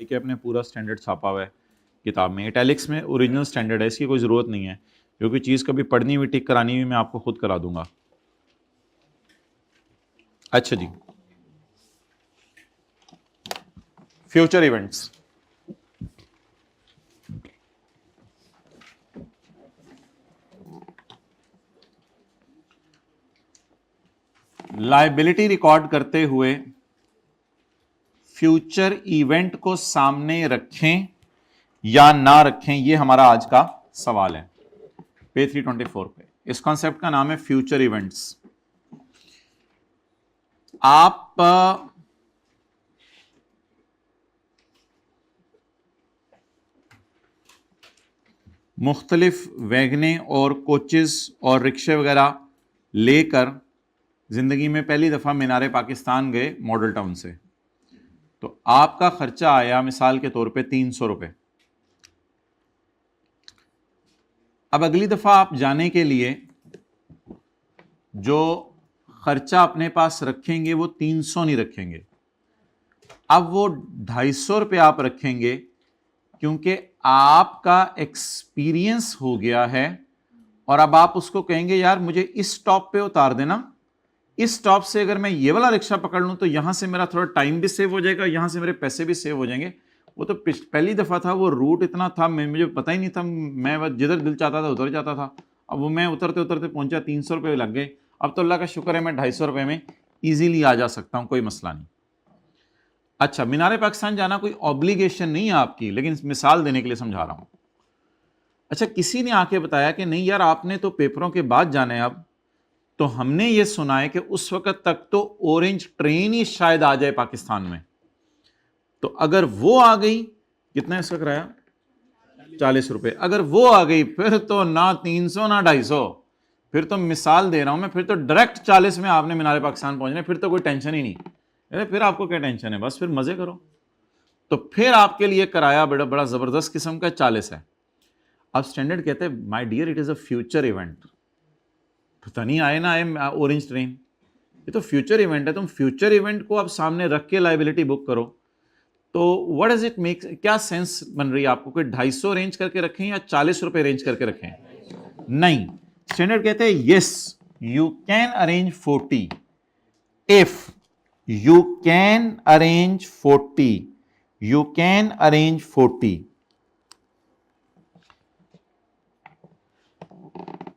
कि अपने पूरा स्टैंडर्ड छापा हुआ है किताब में, इटैलिक्स में ओरिजिनल स्टैंडर्ड है, इसकी कोई ज़रूरत नहीं है। जो भी चीज़ कभी पढ़नी हुई टिक करानी हुई मैं आपको खुद करा दूंगा। अच्छा जी, फ्यूचर इवेंट्स। लायबिलिटी रिकॉर्ड करते हुए फ्यूचर इवेंट को सामने रखें या ना रखें, यह हमारा आज का सवाल है पेज 324 पे। इस कॉन्सेप्ट का नाम है फ्यूचर इवेंट्स। आप मुख्तलिफ वैगने और कोचेस और रिक्शे वगैरह लेकर ज़िंदगी में पहली दफ़ा मीनार पाकिस्तान गए मॉडल टाउन से, तो आपका खर्चा आया मिसाल के तौर पे 300 रुपये। अब अगली दफ़ा आप जाने के लिए जो खर्चा अपने पास रखेंगे वो 300 नहीं रखेंगे, अब वो 250 रुपये आप रखेंगे, क्योंकि आपका एक्सपीरियंस हो गया है। और अब आप उसको कहेंगे यार मुझे इस स्टॉप पे उतार देना, इस स्टॉप से अगर मैं ये वाला रिक्शा पकड़ लूं तो यहां से मेरा थोड़ा टाइम भी सेव हो जाएगा, यहां से मेरे पैसे भी सेव हो जाएंगे। वो तो पहली दफा था, वो रूट इतना था मुझे पता ही नहीं था, मैं जिधर दिल चाहता था उधर जाता था। अब वो मैं उतरते उतरते पहुंचा, 300 रुपये लग गए। अब तो अल्लाह का शुक्र है मैं 250 रुपये में ईजिली आ जा सकता हूं, कोई मसला नहीं। अच्छा, मीनार पाकिस्तान जाना कोई ऑब्लिगेशन नहीं है आपकी, लेकिन मिसाल देने के लिए समझा रहा हूं। अच्छा, किसी ने आके बताया कि नहीं यार आपने तो पेपरों के बाद जाना है, अब तो हमने ये सुना है कि उस वक्त तक तो ऑरेंज ट्रेन ही शायद आ जाए पाकिस्तान में, तो अगर वो आ गई, कितना है इसका किराया? 40 रुपए। अगर वो आ गई फिर तो ना 300 ना 250, फिर तो मिसाल दे रहा हूं मैं, फिर तो डायरेक्ट 40 में आपने मीनार पाकिस्तान पहुंचना है, फिर तो कोई टेंशन ही नहीं। अरे फिर आपको क्या टेंशन है, बस फिर मजे करो। तो फिर आपके लिए किराया बड़ा बड़ा जबरदस्त किस्म का 40 है। अब स्टैंडर्ड कहते हैं my dear it is a future event, पता नहीं आए ना आए ऑरेंज ट्रेन, ये तो फ्यूचर इवेंट है। तुम फ्यूचर इवेंट को अब सामने रख के लाइबिलिटी बुक करो, तो व्हाट डज इट मेक, क्या सेंस बन रही है आपको? कोई 250 रेंज करके रखें या 40 रुपए रेंज करके रखें? नहीं, स्टैंडर्ड कहते हैं yes you can arrange 40 if you can arrange 40, you can arrange 40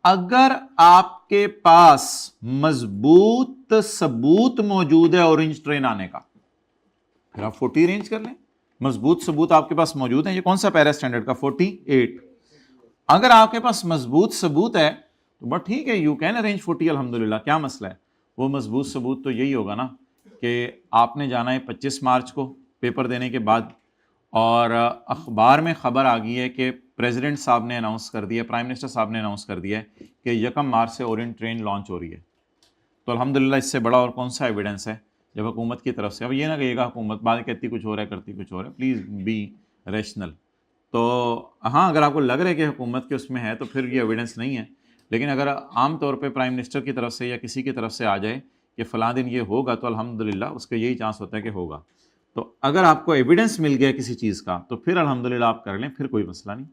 अगर आपके पास मजबूत सबूत मौजूद है ऑरेंज ट्रेन आने का, फिर आप 40 रेंज कर लें। मजबूत सबूत आपके पास मौजूद है। ये कौन सा पैरा स्टैंडर्ड का? 48। अगर आपके पास मजबूत सबूत है तो बस ठीक है, यू कैन अरेंज 40, अल्हम्दुलिल्लाह, क्या मसला है? वो मजबूत सबूत तो यही होगा ना कि आपने जाना है 25 मार्च को पेपर देने के बाद, और अखबार में खबर आ गई है कि प्रेसिडेंट साहब ने अनाउंस कर दिया, प्राइम मिनिस्टर साहब ने अनाउंस कर दिया है कि 1 मार्च से ओरिएंट ट्रेन लॉन्च हो रही है। तो अल्हम्दुलिल्लाह, इससे बड़ा और कौन सा एविडेंस है जब हुकूमत की तरफ से। अब ये ना कहिएगा हुकूमत बाद कहती कुछ हो रहा है करती कुछ हो रहा है, प्लीज़ बी रैशनल। तो हाँ, अगर आपको लग रहा है कि हुकूमत के उसमें है तो फिर ये एविडेंस नहीं है, लेकिन अगर आम तौर पे प्राइम मिनिस्टर की तरफ से या किसी की तरफ से आ जाए कि फ़लाँ दिन ये होगा, तो अल्हम्दुलिल्लाह उसका यही चांस होता है कि होगा। तो अगर आपको एविडेंस मिल गया किसी चीज़ का तो फिर अल्हम्दुलिल्लाह आप कर लें, फिर कोई मसला नहीं।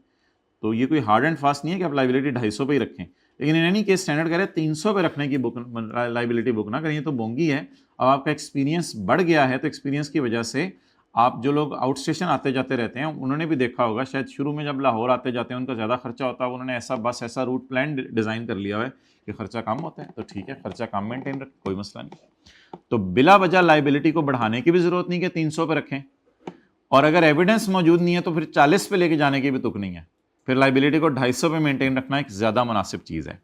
तो ये कोई हार्ड एंड फास्ट नहीं है कि आप लाइबिलिटी 250 पे ही रखें, लेकिन इन एनी केस स्टैंडर्ड कह रहे हैं 300 पे रखने की बुक लाइबिलिटी बुक ना करें, तो बोंगी है। अब आपका एक्सपीरियंस बढ़ गया है, तो एक्सपीरियंस की वजह से आप जो लोग आउट स्टेशन आते जाते रहते हैं उन्होंने भी देखा होगा, शायद शुरू में जब लाहौर आते जाते हैं उनका ज़्यादा खर्चा होता है, उन्होंने ऐसा बस ऐसा रूट प्लान डिज़ाइन कर लिया है कि खर्चा कम होता है, तो ठीक है खर्चा कम मेंटेन रखें, कोई मसला नहीं। तो बिला वजह लाइबिलिटी को बढ़ाने की भी जरूरत नहीं कि 300 पे रखें, और अगर एविडेंस मौजूद नहीं है तो फिर 40 पे लेके जाने की भी तुक नहीं है। फिर लाइबिलिटी को 250 पे मेंटेन रखना एक ज़्यादा मुनासिब चीज़ है।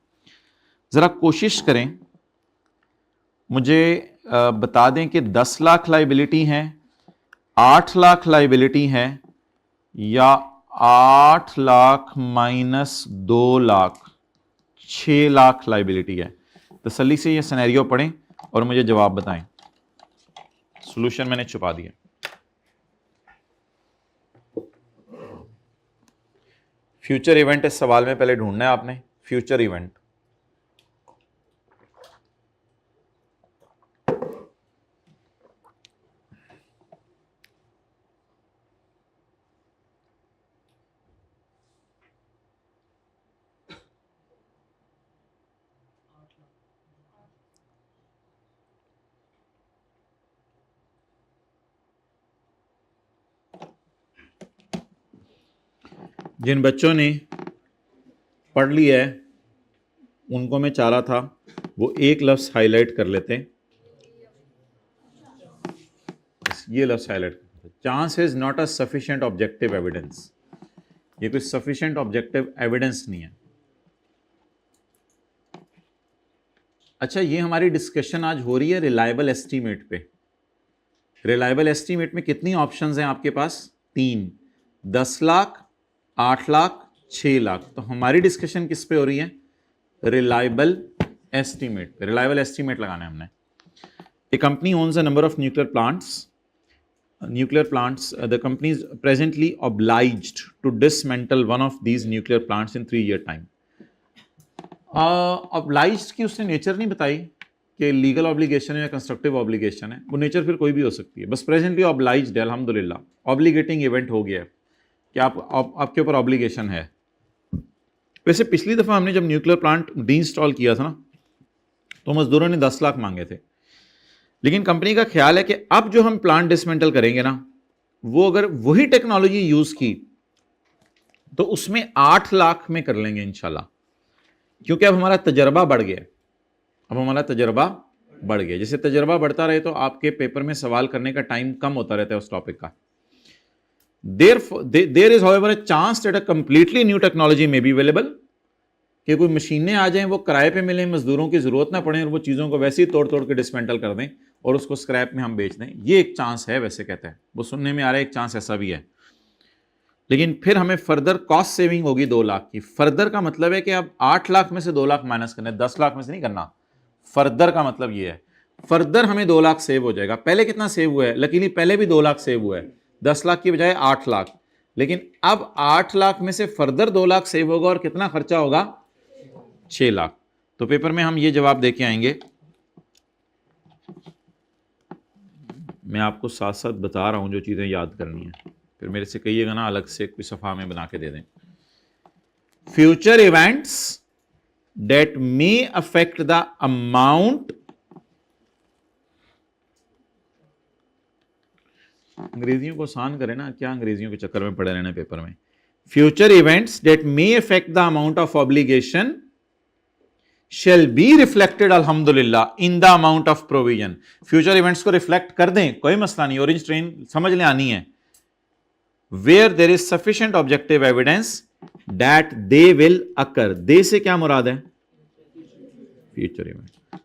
ज़रा कोशिश करें, मुझे बता दें कि 10 लाख लाइबिलिटी है, 8 लाख लाइबिलिटी है, या 8 लाख माइनस 2 लाख 6 लाख लाइबिलिटी है। तसल्ली से ये सिनेरियो पढ़ें और मुझे जवाब बताएं। सॉल्यूशन मैंने छुपा दिया। फ्यूचर इवेंट इस सवाल में पहले ढूंढना है आपने, फ्यूचर इवेंट। जिन बच्चों ने पढ़ लिया है उनको मैं चाह रहा था वो एक लफ्ज़ हाईलाइट कर लेते हैं, ये लफ्ज़ highlight, chance is not a sufficient objective evidence. ये कोई सफिशिएंट ऑब्जेक्टिव एविडेंस नहीं है। अच्छा, ये हमारी डिस्कशन आज हो रही है रिलायबल एस्टीमेट पे। रिलायबल एस्टीमेट में कितनी ऑप्शंस हैं आपके पास? 3, 10 लाख, 8 लाख, 6 लाख। तो हमारी डिस्कशन किस पे हो रही है? Reliable estimate. रिलायबल एस्टीमेट लगाना है हमने। A company owns a number of nuclear plants, the company is presently obliged to dismantle one of these nuclear plants in 3-year time. Obliged की उसने नेचर नहीं बताई कि लीगल ऑब्लिगेशन है या कंस्ट्रक्टिव ऑब्लिगेशन है। वो नेचर फिर कोई भी हो सकती है, बस प्रेजेंटली ऑब्लाइज्ड है, अल्हम्दुलिल्लाह ऑब्लिगेटिंग इवेंट हो गया है कि आपके ऊपर ऑब्लिगेशन है। वैसे पिछली दफ़ा हमने जब न्यूक्लियर प्लांट डी इंस्टॉल किया था ना, तो मजदूरों ने 10 लाख मांगे थे, लेकिन कंपनी का ख्याल है कि अब जो हम प्लांट डिसमेंटल करेंगे ना, वो अगर वही टेक्नोलॉजी यूज की तो उसमें 8 लाख में कर लेंगे इंशाल्लाह, क्योंकि अब हमारा तजर्बा बढ़ गया। अब हमारा तजर्बा बढ़ गया। जैसे तजर्बा बढ़ता रहे तो आपके पेपर में सवाल करने का टाइम कम होता रहता है उस टॉपिक का। There is however a chance that a completely new technology may be available, कि कोई मशीनें आ जाएं, वो किराए पे मिलें, मजदूरों की जरूरत ना पड़े और वो चीज़ों को वैसे ही तोड़ तोड़ के डिसमेंटल कर दें और उसको स्क्रैप में हम बेच दें। ये एक चांस है, वैसे कहते हैं, वो सुनने में आ रहा है एक चांस ऐसा भी है। लेकिन फिर हमें फर्दर कॉस्ट सेविंग होगी 2 लाख की। फर्दर का मतलब है कि अब 8 लाख में से 2 लाख माइनस करना है, 10 लाख में से नहीं करना। फर्दर का मतलब ये है, फर्दर हमें 2 लाख सेव हो जाएगा। पहले कितना सेव हुआ है? लकीली पहले भी 2 लाख सेव हुआ है, 10 लाख की बजाय 8 लाख। लेकिन अब 8 लाख में से फर्दर 2 लाख सेव होगा और कितना खर्चा होगा? 6 लाख। तो पेपर में हम ये जवाब देके आएंगे। मैं आपको साथ साथ बता रहा हूं जो चीजें याद करनी है, फिर मेरे से कहिएगा ना अलग से कोई सफा में बना के दे दें। Future events that may affect the amount, अंग्रेजियों को आसान करें ना, क्या अंग्रेजियों के चक्कर में पड़े रहने पेपर में। Future events that may affect the amount of obligation shall be reflected अल्हम्दुलिल्लाह in the amount of provision। Future events को रिफ्लेक्ट कर दें, कोई मसला नहीं, ऑरेंज ट्रेन समझ ले आनी है। where there is sufficient objective evidence that they will occur। दे से क्या मुराद है? Future event.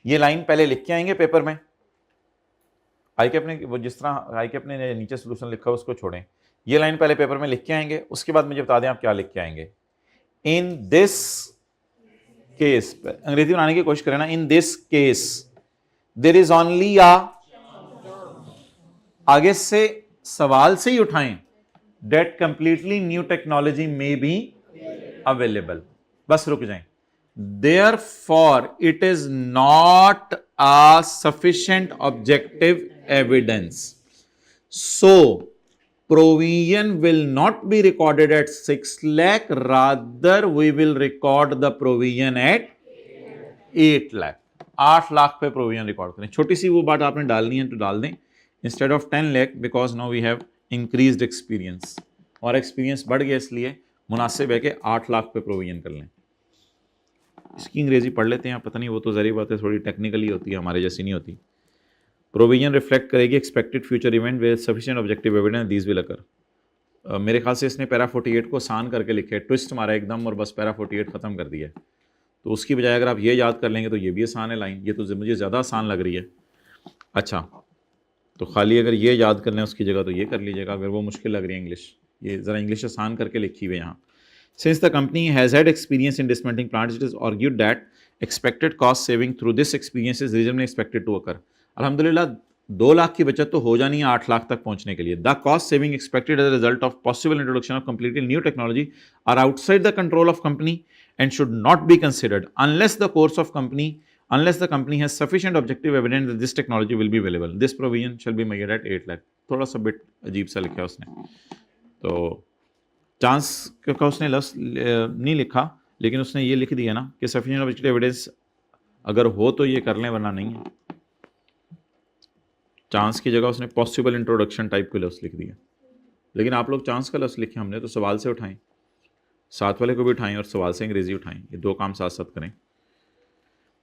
ये लाइन पहले लिख के आएंगे पेपर में। आई के अपने वो जिस तरह आई के अपने नीचे सोल्यूशन लिखा उसको छोड़ें, ये लाइन पहले पेपर में लिख के आएंगे, उसके बाद मुझे बता दें आप क्या लिख के आएंगे। इन दिस केस, अंग्रेजी बनाने की कोशिश करें ना। In this case there is only a, आगे से सवाल से ही उठाएं, that completely new technology may be available, बस रुक जाएं। Therefore it is not a sufficient objective evidence, so provision will not be recorded at 6 lakh, rather we will record the provision at 8 lakh। 8 lakh पे provision record करें। छोटी सी वो बात आपने डालनी है तो डाल दें, instead of 10 lakh, because now we have increased experience, और एक्सपीरियंस बढ़ गया, इसलिए मुनासिब है कि 8 लाख पे प्रोविजन कर लें। इसकी अंग्रेजी पढ़ लेते हैं, पता नहीं वो तो ज़री बात है, थोड़ी टेक्निकली होती है, हमारे जैसी नहीं होती। प्रोविजन रिफ्लेक्ट करेगी expected future event with sufficient objective evidence these will occur. मेरे ख्याल से इसने पैरा 48 को आसान करके लिखे, ट्विस्ट मारा एकदम और बस पैरा 48 ख़त्म कर दिया। तो उसकी बजाय अगर आप ये याद कर लेंगे तो ये भी आसान है लाइन, ये तो मुझे ज़्यादा आसान लग रही है। अच्छा, तो खाली अगर ये याद कर लें उसकी जगह तो ये कर लीजिएगा, अगर वो मुश्किल लग रही है इंग्लिश, ये ज़रा इंग्लिश आसान करके लिखी हुई है यहाँ। Since the company has had experience in dismantling plants, it is argued that expected cost saving through this experience is reasonably expected to occur। अल्हम्दुलिल्लाह 2 लाख की बचत तो हो जानी है 8 लाख तक पहुंचने के लिए। The cost saving expected as a result of possible introduction of completely new technology are outside the control of company and should not be considered unless the company has sufficient objective evidence that this technology will be available। This provision shall be made at 8 lakh। थोड़ा सा bit अजीब सा लिखा है उसने, तो chance का उसने लफ्ज़ नहीं लिखा, लेकिन उसने ये लिख दिया ना कि सफिशिएंट ऑब्जेक्टिव एविडेंस अगर हो तो ये कर लें, वरना नहीं है। चांस की जगह उसने पॉसिबल इंट्रोडक्शन टाइप के लफ्ज़ लिख दिया। लेकिन आप लोग चांस का लफ्ज़ लिखे, हमने तो सवाल से उठाएं, साथ वाले को भी उठाएं और सवाल से अंग्रेजी उठाएं, ये दो काम साथ साथ करें।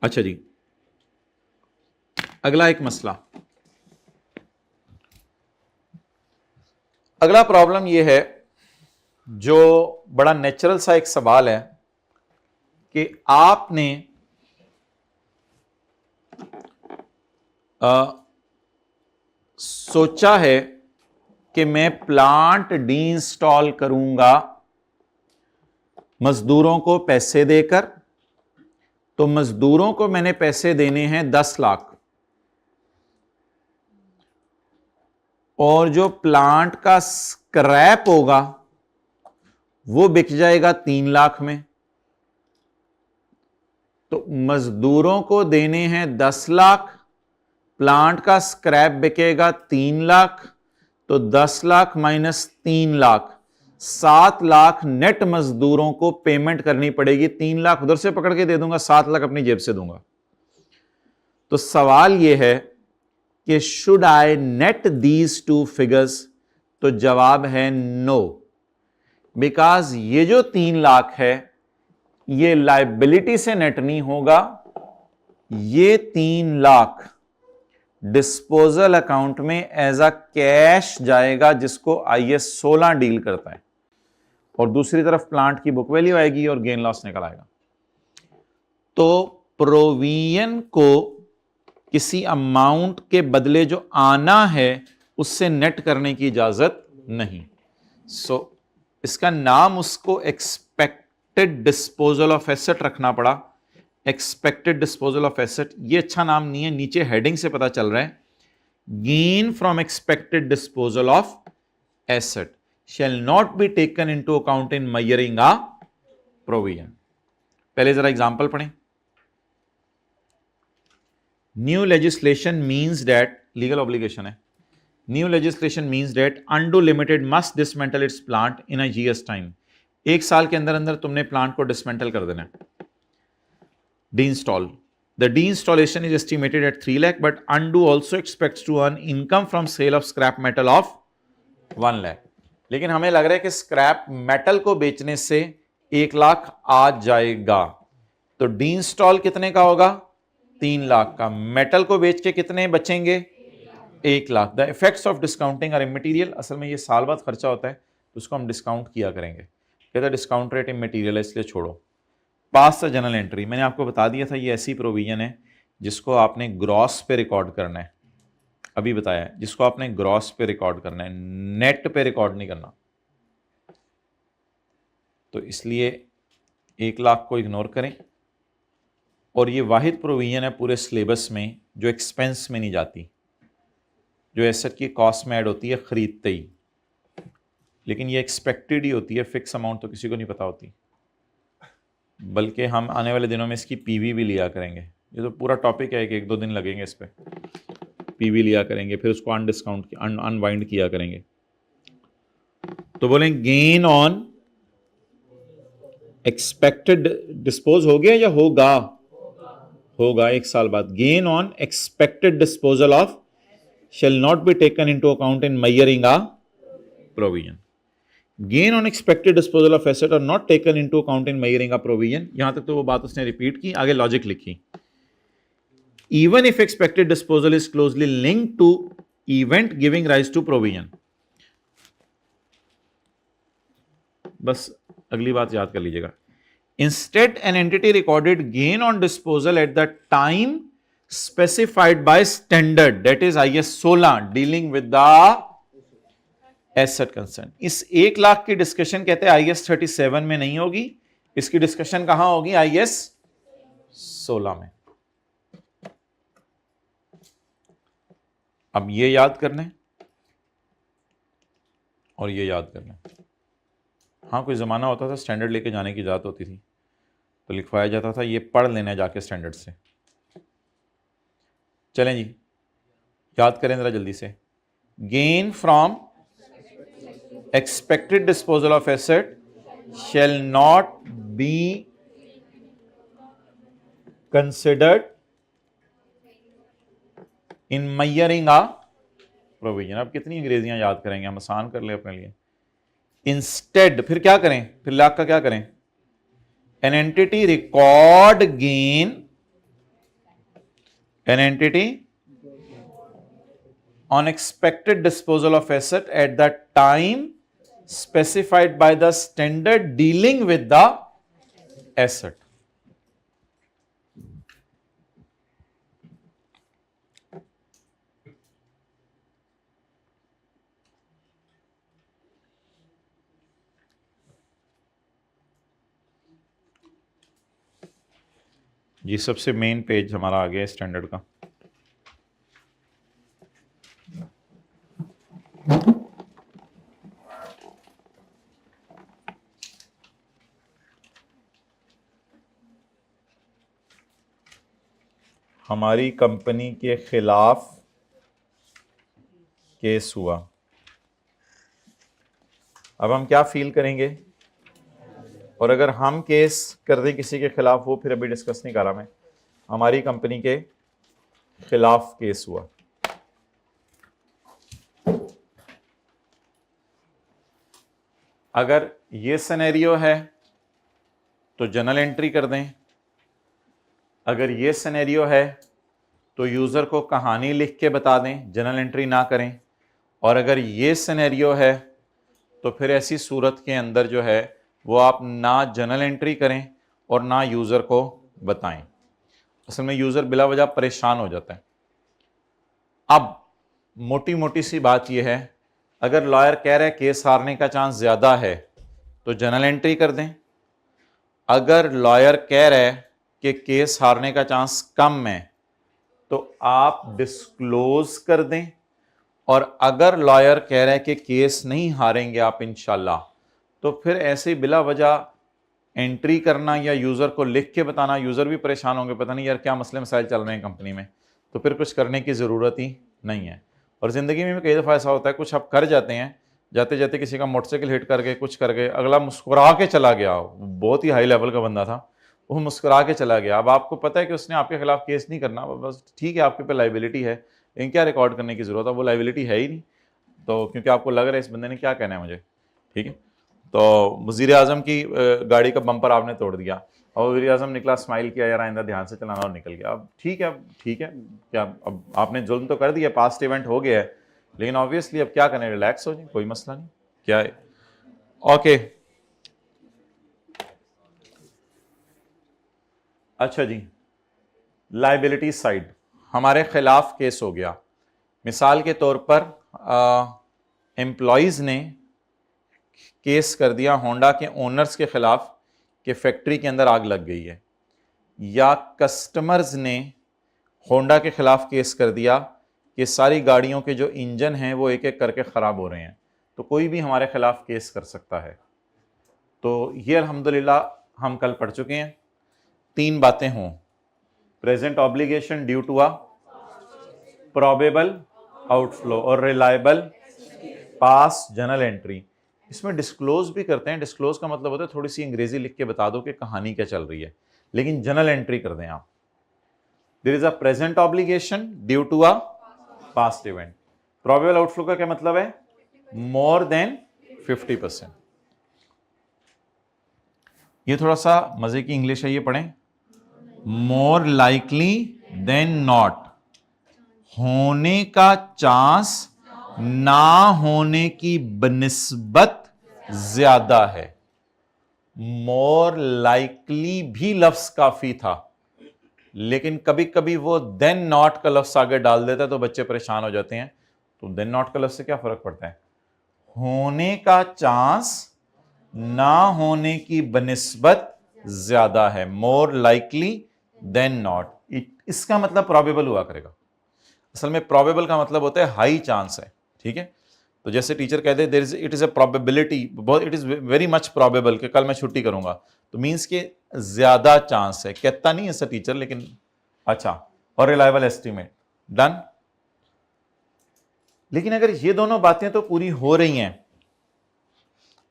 अच्छा जी, अगला एक मसला, अगला प्रॉब्लम ये है जो बड़ा नेचुरल सा एक सवाल है कि आपने सोचा है कि मैं प्लांट डी इंस्टॉल करूंगा मजदूरों को पैसे देकर। तो मजदूरों को मैंने पैसे देने हैं 10 लाख, और जो प्लांट का स्क्रैप होगा वो बिक जाएगा 3 लाख में। तो मजदूरों को देने हैं 10 लाख, प्लांट का स्क्रैप बिकेगा 3 लाख, तो 10 लाख माइनस 3 लाख, 7 लाख नेट मजदूरों को पेमेंट करनी पड़ेगी। 3 लाख उधर से पकड़ के दे दूंगा, 7 लाख अपनी जेब से दूंगा। तो सवाल यह है कि should I net these two figures? तो जवाब है नो, बिकॉज ये जो 3 लाख है ये लायबिलिटी से नेट नहीं होगा, ये 3 लाख डिस्पोजल अकाउंट में एज अ कैश जाएगा, जिसको IAS 16 डील करता है, और दूसरी तरफ प्लांट की बुक वैल्यू आएगी और गेन लॉस निकल आएगा। तो प्रोविजन को किसी अमाउंट के बदले जो आना है उससे नेट करने की इजाजत नहीं। सो इसका नाम उसको एक्सपेक्टेड डिस्पोजल ऑफ एसेट रखना पड़ा। एक्सपेक्टेड डिस्पोजल ऑफ एसेट, ये अच्छा नाम नहीं है, नीचे हेडिंग से पता चल रहा है, gain from expected disposal of asset shall not be taken into account in measuring a provision. पहले जरा एग्जांपल पढ़ें। New legislation means that, legal obligation है, न्यू लेजिस्लेशन मीन्स दैट अंडू limited must dismantle its plant in a GS time. 1 साल के अंदर अंदर तुमने प्लांट को डिसमेंटल कर देना है, deinstall. The deinstallation is estimated at 3 lakh, but Undo also expects to earn income from sale of scrap metal of 1 lakh. लेकिन हमें लग रहा है कि स्क्रैप मेटल को बेचने से 1 लाख आ जाएगा। तो डीइंस्टॉल कितने का होगा? 3 लाख का। मेटल को बेच के कितने बचेंगे? 1 lakh. The effects of discounting are immaterial. असल में ये साल बाद खर्चा होता है, तो उसको हम डिस्काउंट किया करेंगे। कहते डिस्काउंट रेट इमटेरियल है, इसलिए छोड़ो। पास द जनरल एंट्री, मैंने आपको बता दिया था ये ऐसी प्रोविजन है जिसको आपने ग्रॉस पे रिकॉर्ड करना है, अभी बताया है, जिसको आपने ग्रॉस पे रिकॉर्ड करना है, नेट पे रिकॉर्ड नहीं करना। तो इसलिए 1 लाख को इग्नोर करें, और ये वाहिद प्रोविजन है पूरे सिलेबस में जो एक्सपेंस में नहीं जाती, जो एसेट की कॉस्ट में ऐड होती है खरीदते ही, लेकिन ये एक्सपेक्टेड ही होती है, फिक्स अमाउंट तो किसी को नहीं पता होती। बल्कि हम आने वाले दिनों में इसकी PV भी लिया करेंगे। ये तो पूरा टॉपिक है कि 1-2 दिन लगेंगे इस पर। PV लिया करेंगे, फिर उसको अनडिस्काउंट अनवाइंड किया करेंगे। तो बोलें गेन ऑन एक्सपेक्टेड डिस्पोज हो गया या होगा? होगा 1 साल बाद। Gain on expected disposal of shall not be taken into account in measuring a provision. Gain on expected disposal of asset are not taken into account in measuring a provision. यहां तक तो वो बात उसने रिपीट की, आगे logic लिखी। Even if expected disposal is closely linked to event giving rise to provision. बस अगली बात याद कर लीजिएगा। Instead an entity recorded gain on disposal at the time specified by standard, that is IAS 16 dealing with the asset concern. इस 1 लाख की discussion कहते हैं IAS 37 में नहीं होगी, इसकी डिस्कशन कहां होगी? IAS 16 में। अब ये याद करना है और ये याद करना है। हाँ, कोई जमाना होता था स्टैंडर्ड लेके जाने की इजाजत होती थी, तो लिखवाया जाता था ये पढ़ लेना जाके स्टैंडर्ड से। चलें जी, याद करें जरा जल्दी से। Gain from expected disposal of asset shall not be considered in measuring a provision. अब कितनी अंग्रेजियां याद करेंगे, हम आसान कर ले अपने लिए। इंस्टेड, फिर क्या करें, फिर लाख का क्या करें, an entity record gain, an entity on expected disposal of asset at the time specified by the standard dealing with the asset. ये सबसे मेन पेज हमारा आ गया स्टैंडर्ड का। हमारी कंपनी के खिलाफ केस हुआ। अब हम क्या फील करेंगे, और अगर हम केस कर दें किसी के खिलाफ, वो फिर अभी डिस्कस नहीं कर रहा मैं, हमारी कंपनी के खिलाफ केस हुआ। अगर ये सिनेरियो है तो जर्नल एंट्री कर दें, अगर ये सिनेरियो है तो यूज़र को कहानी लिख के बता दें, जर्नल एंट्री ना करें, और अगर ये सिनेरियो है तो फिर ऐसी सूरत के अंदर जो है वो आप ना जर्नल एंट्री करें और ना यूज़र को बताएं। असल में यूज़र बिला वजह परेशान हो जाता है। अब मोटी मोटी सी बात यह है, अगर लॉयर कह रहा है केस हारने का चांस ज़्यादा है तो जर्नल एंट्री कर दें, अगर लॉयर कह रहा है कि केस हारने का चांस कम है तो आप डिस्क्लोज कर दें, और अगर लॉयर कह रहा है कि केस नहीं हारेंगे आप इंशाल्लाह, तो फिर ऐसे बिला वजह एंट्री करना या यूज़र को लिख के बताना, यूज़र भी परेशान होंगे, पता नहीं यार क्या मसले मसाइल चल रहे हैं कंपनी में, तो फिर कुछ करने की ज़रूरत ही नहीं है। और ज़िंदगी में कई दफ़ा ऐसा होता है, कुछ आप कर जाते हैं, जाते जाते किसी का मोटरसाइकिल हिट करके कुछ करके, अगला मुस्कुरा के चला गया, बहुत ही हाई लेवल का बंदा था, वो मुस्कुरा के चला गया। अब आपको पता है कि उसने आपके खिलाफ केस नहीं करना, बस ठीक है आपके पे लाइबिलिटी है, लेकिन क्या रिकॉर्ड करने की ज़रूरत है, वो लाइबिलिटी है ही नहीं, तो क्योंकि आपको लग रहा है इस बंदे ने क्या कहना है मुझे, ठीक है। तो वज़ीर आज़म की गाड़ी का बम्पर आपने तोड़ दिया और वज़ीर आज़म निकला, स्माइल किया, यार आइंदा ध्यान से चलाना, और निकल गया। अब ठीक है, ठीक है, क्या अब आपने जुल्म तो कर दिया, पास्ट इवेंट हो गया है, लेकिन ऑब्वियसली अब क्या करें, रिलैक्स हो जाए, कोई मसला नहीं, क्या है। ओके, अच्छा जी, लाइबिलिटी साइड, हमारे खिलाफ केस हो गया। मिसाल के तौर पर एम्प्लॉयज़ ने केस कर दिया होंडा के ओनर्स के खिलाफ कि फैक्ट्री के अंदर आग लग गई है, या कस्टमर्स ने होंडा के खिलाफ केस कर दिया कि सारी गाड़ियों के जो इंजन हैं वो एक एक करके ख़राब हो रहे हैं, तो कोई भी हमारे खिलाफ केस कर सकता है। तो ये अल्हम्दुलिल्लाह हम कल पढ़ चुके हैं। 3 बातें हों, present obligation due to a probable outflow और रिलायबल पास जर्नल एंट्री। इसमें डिस्क्लोज भी करते हैं, डिस्क्लोज का मतलब होता है थोड़ी सी अंग्रेजी लिख के बता दो कि कहानी क्या चल रही है, लेकिन जर्नल एंट्री कर दें आप। There is a present obligation due to a past event. Probable outflow का क्या मतलब है, मोर देन 50%। ये थोड़ा सा मजे की इंग्लिश है, ये पढ़ें, मोर लाइकली देन नॉट, होने का चांस ना होने की बनिस्बत ज्यादा है। मोर लाइकली भी लफ्ज काफी था, लेकिन कभी कभी वो देन नॉट का लफ्ज आगे डाल देता है तो बच्चे परेशान हो जाते हैं। तो देन नॉट का लफ्ज से क्या फर्क पड़ता है, होने का चांस ना होने की बनिस्बत ज्यादा है, मोर लाइकली देन नॉट, इसका मतलब प्रोबेबल हुआ करेगा। असल में प्रोबेबल का मतलब होता है हाई चांस है, ठीक है। तो जैसे टीचर कहते हैं it is a probability, it is very much probable कि कल मैं छुट्टी करूंगा, तो मींस के ज्यादा चांस है, कहता नहीं ऐसा टीचर, लेकिन अच्छा, और रिलायबल एस्टीमेट, डन। लेकिन अगर ये दोनों बातें तो पूरी हो रही हैं,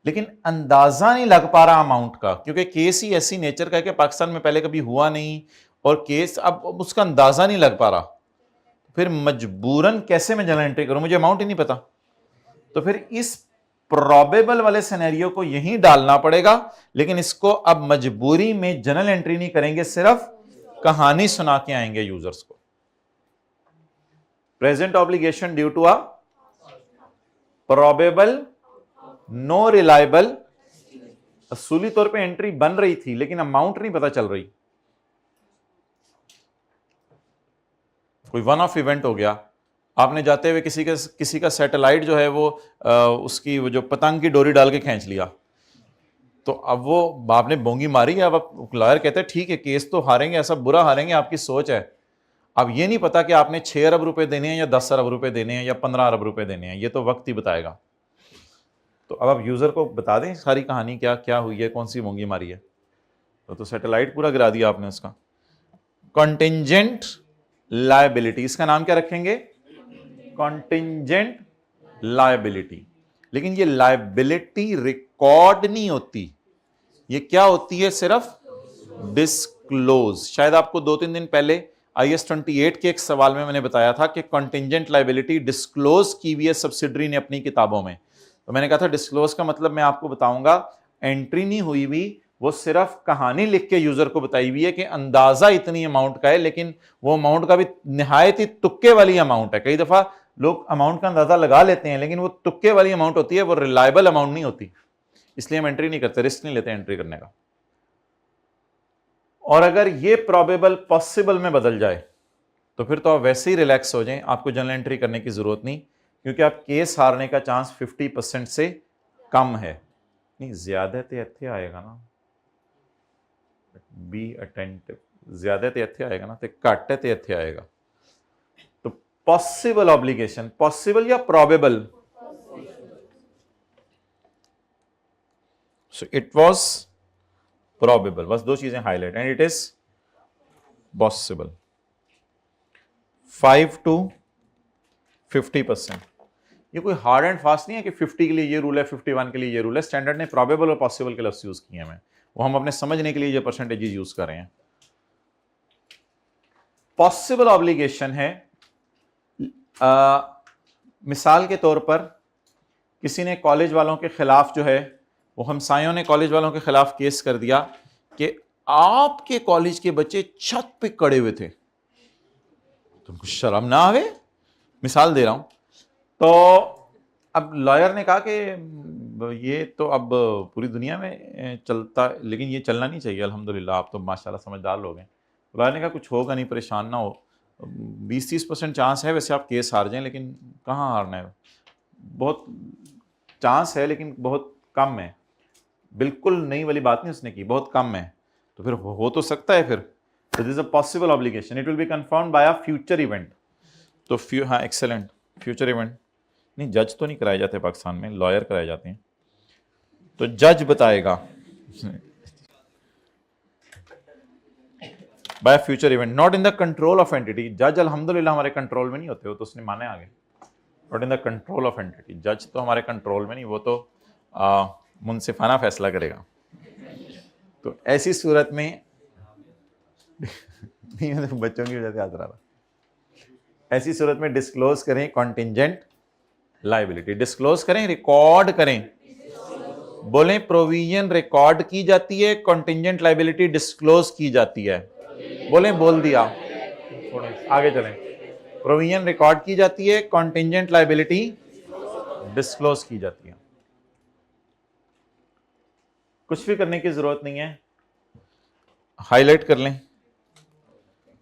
लेकिन अंदाजा नहीं लग पा रहा अमाउंट का, क्योंकि केस ही ऐसी नेचर का है कि पाकिस्तान में पहले कभी हुआ नहीं, और केस अब उसका अंदाजा नहीं लग पा रहा, फिर मजबूरन कैसे मैं जर्नल एंट्री करूं, मुझे अमाउंट ही नहीं पता, तो फिर इस प्रोबेबल वाले सिनेरियो को यहीं डालना पड़ेगा, लेकिन इसको अब मजबूरी में जर्नल एंट्री नहीं करेंगे, सिर्फ कहानी सुना के आएंगे यूजर्स को। Present obligation due to a probable no reliable, असूली तौर पे एंट्री बन रही थी लेकिन अमाउंट नहीं पता चल रही, कोई वन ऑफ इवेंट हो गया, आपने जाते हुए किसी का सैटेलाइट जो है वो उसकी वो जो पतंग की डोरी डाल के खींच लिया, तो अब वो आपने बोंगी मारी, अब लॉयर कहते हैं ठीक है केस तो हारेंगे, ऐसा बुरा हारेंगे, आपकी सोच है। अब ये नहीं पता कि आपने 6 अरब रुपए देने हैं या 10 अरब रुपए देने हैं या 15 अरब रुपए देने हैं, ये तो वक्त ही बताएगा। तो अब आप यूजर को बता दें सारी कहानी क्या क्या हुई है, कौन सी बोंगी मारी है, तो सैटेलाइट पूरा गिरा दिया आपने उसका। कॉन्टिंजेंट लायबिलिटी, इसका नाम क्या रखेंगे, कॉन्टिंजेंट लायबिलिटी। लेकिन ये लायबिलिटी रिकॉर्ड नहीं होती, ये क्या होती है, सिर्फ डिस्क्लोज। शायद आपको 2-3 दिन पहले IS 28 के एक सवाल में मैंने बताया था कि कॉन्टिंजेंट लायबिलिटी डिस्क्लोज की हुई है सब्सिडरी ने अपनी किताबों में, तो मैंने कहा था डिस्क्लोज का मतलब मैं आपको बताऊंगा एंट्री नहीं हुई हुई, वो सिर्फ कहानी लिख के यूजर को बताई हुई है कि अंदाजा इतनी अमाउंट का है, लेकिन वो अमाउंट का भी निहायत ही तुक्के वाली अमाउंट है। कई दफा लोग अमाउंट का अंदाजा लगा लेते हैं लेकिन वो तुक्के वाली अमाउंट होती है, वो रिलायबल अमाउंट नहीं होती, इसलिए हम एंट्री नहीं करते, रिस्क नहीं लेते एंट्री करने का। और अगर ये प्रोबेबल पॉसिबल में बदल जाए तो फिर तो आप वैसे ही रिलैक्स हो जाएं, आपको जर्नल एंट्री करने की जरूरत नहीं, क्योंकि आप केस हारने का चांस 50% से कम है। नहीं ज्यादा तो इत्थे आएगा ना, बी अटेंटिव, ज्यादा तो इत्थे आएगा ना, तो घट है तो इत्थे आएगा। तो पॉसिबल ऑब्लिगेशन, पॉसिबल या probable, so it was probable, बस दो चीजें highlight, and it is possible. 5 to 50%, ये कोई हार्ड एंड फास्ट नहीं है कि 50 के लिए ये रूल है 51 के लिए ये रूल है, स्टैंडर्ड ने प्रोबेबल और पॉसिबल के लफ्ज यूज किए हैं, वो हम अपने समझने के लिए ये परसेंटेज यूज कर रहे हैं। पॉसिबल ऑब्लिगेशन है, मिसाल के तौर पर किसी ने कॉलेज वालों के खिलाफ जो है, वो हमसायों ने कॉलेज वालों के खिलाफ केस कर दिया कि आपके कॉलेज के बच्चे छत पे खड़े हुए थे, तुमको शर्म ना आवे, मिसाल दे रहा हूं। तो अब लॉयर ने कहा कि ये तो अब पूरी दुनिया में चलता, लेकिन ये चलना नहीं चाहिए, अल्हम्दुलिल्लाह आप तो माशाल्लाह समझदार लोग हैं। लॉयर ने कहा कुछ होगा नहीं, परेशान ना हो, 20-30% चांस है वैसे आप केस हार जाएं, लेकिन कहाँ हारना है, बहुत चांस है लेकिन बहुत कम है, बिल्कुल नई वाली बात नहीं उसने की, बहुत कम है, तो फिर हो तो सकता है फिर, तो this is a possible obligation, it will be confirmed by a future event. तो हाँ एक्सेलेंट, फ्यूचर इवेंट नहीं, जज तो नहीं कराए जाते पाकिस्तान में, लॉयर कराए जाते हैं, तो जज बताएगा by future event, not in the control of entity. जज अल्हम्दुलिल्लाह हमारे कंट्रोल में नहीं होते, वो तो उसने माने आगे, not in the control of entity, जज तो हमारे कंट्रोल में नहीं, वो तो मुनसिफाना फैसला करेगा। तो ऐसी सूरत में बच्चों की वजह से याद रहा, ऐसी सूरत में डिस्क्लोज करें कॉन्टिंजेंट लायबिलिटी, डिस्क्लोज करें, रिकॉर्ड करें, बोलें प्रोविजन रिकॉर्ड की जाती है, कॉन्टिंजेंट लायबिलिटी डिस्क्लोज की जाती है, बोलें, बोल दिया, थोड़े आगे चलें, प्रोविजन रिकॉर्ड की जाती है, कॉन्टिंजेंट लायबिलिटी डिस्क्लोज की जाती है। कुछ भी करने की जरूरत नहीं है, हाईलाइट कर लें,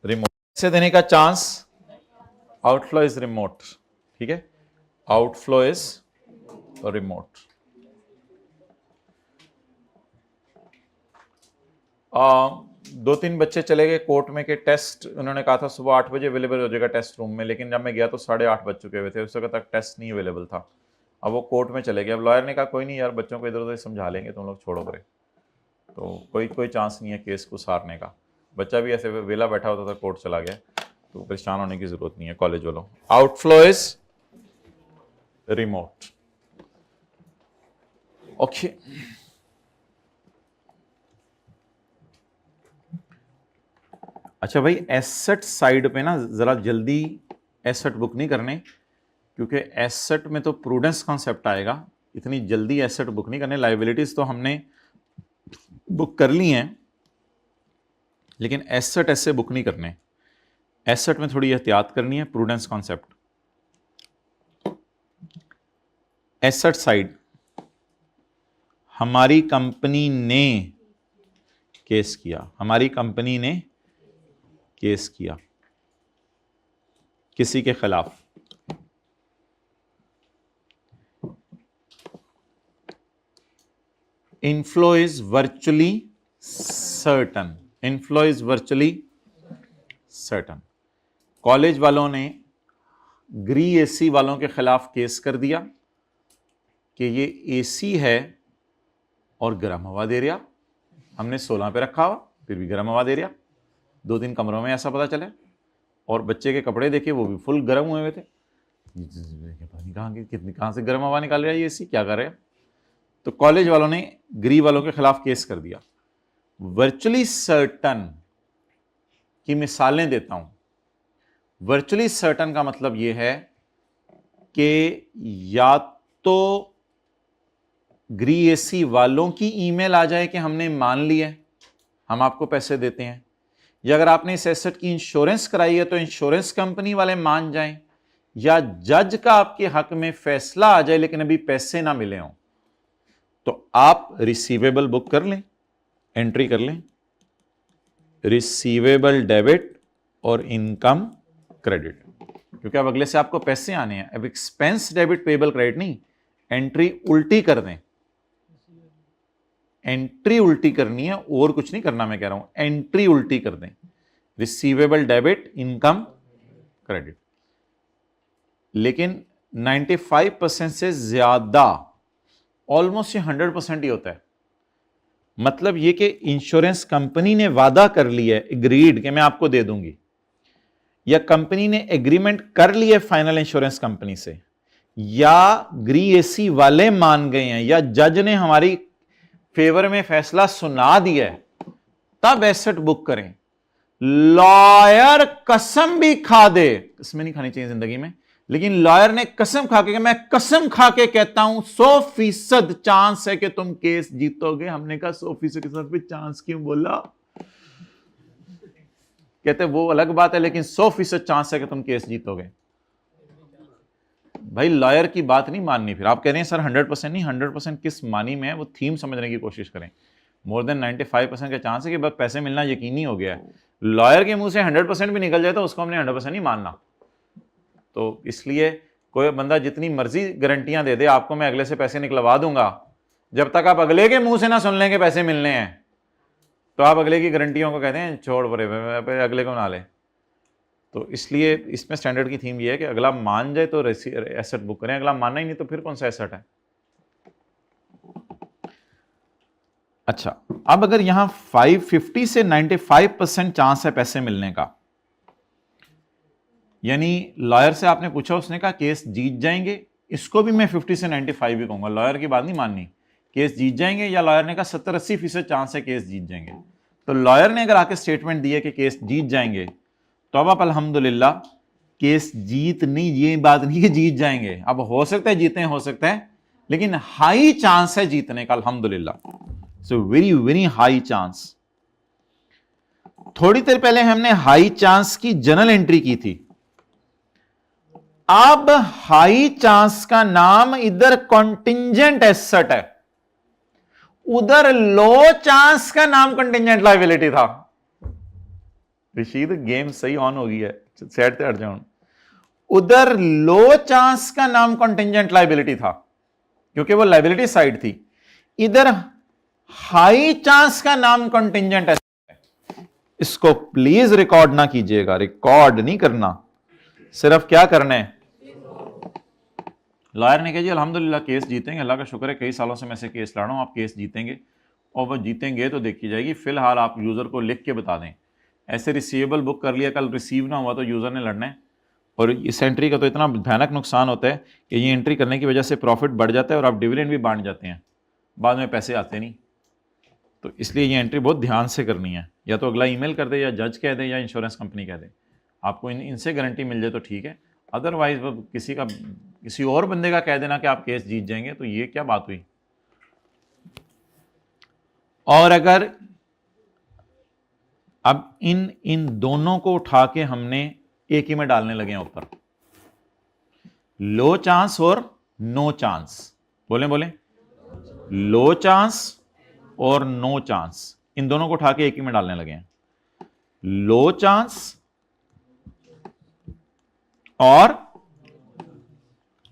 रिमोट से देने का चांस, आउटफ्लो इज रिमोट, ठीक है, आउटफ्लो इज रिमोट। 2-3 बच्चे चले गए कोर्ट में के टेस्ट, उन्होंने कहा था सुबह 8 बजे अवेलेबल हो जाएगा टेस्ट रूम में, लेकिन जब मैं गया तो 8:30 बज चुके हुए थे, उस वक्त तक टेस्ट नहीं अवेलेबल था, अब वो कोर्ट में चले गए। अब लॉयर ने कहा कोई नहीं यार, बच्चों को इधर उधर समझा लेंगे, तुम लोग छोड़ो करे, तो कोई चांस नहीं है केस को सारने का, बच्चा भी ऐसे वेला बैठा होता था, कोर्ट चला गया, तो परेशान होने की जरूरत नहीं है कॉलेज वालों। Outflow is remote, okay. अच्छा भाई, एसेट साइड पे ना जरा जल्दी एसेट बुक नहीं करने, क्योंकि एसेट में तो प्रूडेंस कॉन्सेप्ट आएगा, इतनी जल्दी एसेट बुक नहीं करने। लाइबिलिटीज तो हमने बुक कर ली हैं, लेकिन एसेट ऐसे बुक नहीं करने। एसेट में थोड़ी एहतियात करनी है, प्रूडेंस कॉन्सेप्ट। एसेट साइड, हमारी कंपनी ने केस किया, हमारी कंपनी ने केस किया किसी के खिलाफ। Inflow is virtually certain, inflow is virtually certain. College वालों ने ग्री एसी वालों के खिलाफ केस कर दिया कि ये एसी है और गर्म हवा दे रहा, हमने 16 पे रखा हुआ फिर भी गर्म हवा दे रहा, 2-3 कमरों में ऐसा पता चला, और बच्चे के कपड़े देखे वो भी फुल गर्म हुए हुए थे। कहाँ से गर्म हवा निकाल रहा है ये एसी, क्या कर रहा है? तो कॉलेज वालों ने ग्री वालों के खिलाफ केस कर दिया। वर्चुअली सर्टन की मिसालें देता हूं। वर्चुअली सर्टन का मतलब यह है कि या तो ग्री एसी वालों की ईमेल आ जाए कि हमने मान लिया, हम आपको पैसे देते हैं, या अगर आपने इस एसेट की इंश्योरेंस कराई है तो इंश्योरेंस कंपनी वाले मान जाएं, या जज का आपके हक में फैसला आ जाए लेकिन अभी पैसे ना मिले हों, तो आप रिसीवेबल बुक कर लें, एंट्री कर लें, रिसीवेबल डेबिट और इनकम क्रेडिट, क्योंकि अब अगले से आपको पैसे आने हैं। अब एक्सपेंस डेबिट पेबल क्रेडिट नहीं, एंट्री उल्टी कर दें, एंट्री उल्टी करनी है और कुछ नहीं करना, मैं कह रहा हूं एंट्री उल्टी कर दें, रिसीवेबल डेबिट इनकम क्रेडिट। लेकिन 95% से ज्यादा, ऑलमोस्ट 100% ही होता है। मतलब ये कि इंश्योरेंस कंपनी ने वादा कर लिया है, एग्रीड कि मैं आपको दे दूंगी, या कंपनी ने एग्रीमेंट कर लिया फाइनल इंश्योरेंस कंपनी से, या ग्री एसी वाले मान गए हैं, या जज ने हमारी फेवर में फैसला सुना दिया है, तब एसेट बुक करें। लॉयर कसम भी खा दे, इसमें नहीं खानी चाहिए जिंदगी में, लेकिन लॉयर ने कसम खा के, मैं कसम खा के कहता हूं 100% चांस है कि तुम केस जीतोगे। हमने कहा 100% पे चांस क्यों बोला? कहते वो अलग बात है, लेकिन 100% चांस है कि तुम केस जीतोगे। भाई लॉयर की बात नहीं माननी। फिर आप कह रहे हैं सर 100% नहीं, 100% किस मानी में है वो थीम समझने की कोशिश करें। मोर देन 95% का चांस है कि बस पैसे मिलना यकीनी हो गया है। लॉयर के मुंह से 100% भी निकल जाए तो उसको हमने 100% नहीं मानना। तो इसलिए कोई बंदा जितनी मर्जी गारंटियां दे दे आपको मैं अगले से पैसे निकलवा दूंगा, जब तक आप अगले के मुंह से ना सुन लें कि पैसे मिलने हैं, तो आप अगले की गारंटियों को कहते हैं छोड़ परे, अगले को ना ले। तो इसलिए इसमें स्टैंडर्ड की थीम ये है कि अगला मान जाए तो एसेट बुक करें, अगला मानना ही नहीं तो फिर कौन सा एसेट है। अच्छा, अब अगर यहां 550 से 95% चांस है पैसे मिलने का, यानी लॉयर से आपने पूछा, उसने कहा केस जीत जाएंगे, इसको भी मैं 50 से 95 ही कहूंगा, लॉयर की बात नहीं माननी। केस जीत जाएंगे, या लॉयर ने कहा 70-80% चांस है केस जीत जाएंगे। तो लॉयर ने अगर आके स्टेटमेंट दिया कि केस जीत जाएंगे, तो अब आप अल्हम्दुलिल्लाह केस जीत नहीं, ये बात नहीं कि जीत जाएंगे, अब हो सकता है जीते, हो सकता है, लेकिन हाई चांस है जीतने का अल्हम्दुलिल्लाह। So very very high chance. थोड़ी देर पहले हमने हाई चांस की जनरल एंट्री की थी। अब हाई चांस का नाम इधर कॉन्टिंजेंट एसेट है, उधर लो चांस का नाम कंटिंजेंट लायबिलिटी था। ऋषिद गेम सही ऑन हो गई है, सेट पे हट जाऊं। उधर लो चांस का नाम कंटिंजेंट लायबिलिटी था क्योंकि वो लायबिलिटी साइड थी, इधर हाई चांस का नाम कंटिंजेंट एसेट है। इसको प्लीज रिकॉर्ड ना कीजिएगा, रिकॉर्ड नहीं करना, सिर्फ क्या करना है। लॉयर ने कहा जी अल्हम्दुलिल्लाह केस जीतेंगे, अल्लाह का शुक्र है कई सालों से मैं से केस लड़ रहा हूं, आप केस जीतेंगे, और वो जीतेंगे तो देखी जाएगी। फिलहाल आप यूजर को लिख के बता दें, ऐसे रिसीवेबल बुक कर लिया, कल रिसीव ना हुआ तो यूजर ने लड़ना है। और इस एंट्री का तो इतना भयानक नुकसान होता है कि ये एंट्री करने की वजह से प्रॉफिट बढ़ जाता है और आप डिविडेंड भी बांट जाते हैं, बाद में पैसे आते नहीं। तो इसलिए ये एंट्री बहुत ध्यान से करनी है, या तो अगला ईमेल कर दे, या जज कह दे, या इंश्योरेंस कंपनी कह दे। आपको इनसे गारंटी मिल जाए तो ठीक है, अदरवाइज वो किसी और बंदे का कह देना कि आप केस जीत जाएंगे, तो ये क्या बात हुई। और अगर अब इन दोनों को उठा के हमने एक ही में डालने लगे हैं ऊपर, लो चांस और नो चांस, बोले लो चांस और नो चांस, इन दोनों को उठा के एक ही में डालने लगे हैं। लो चांस और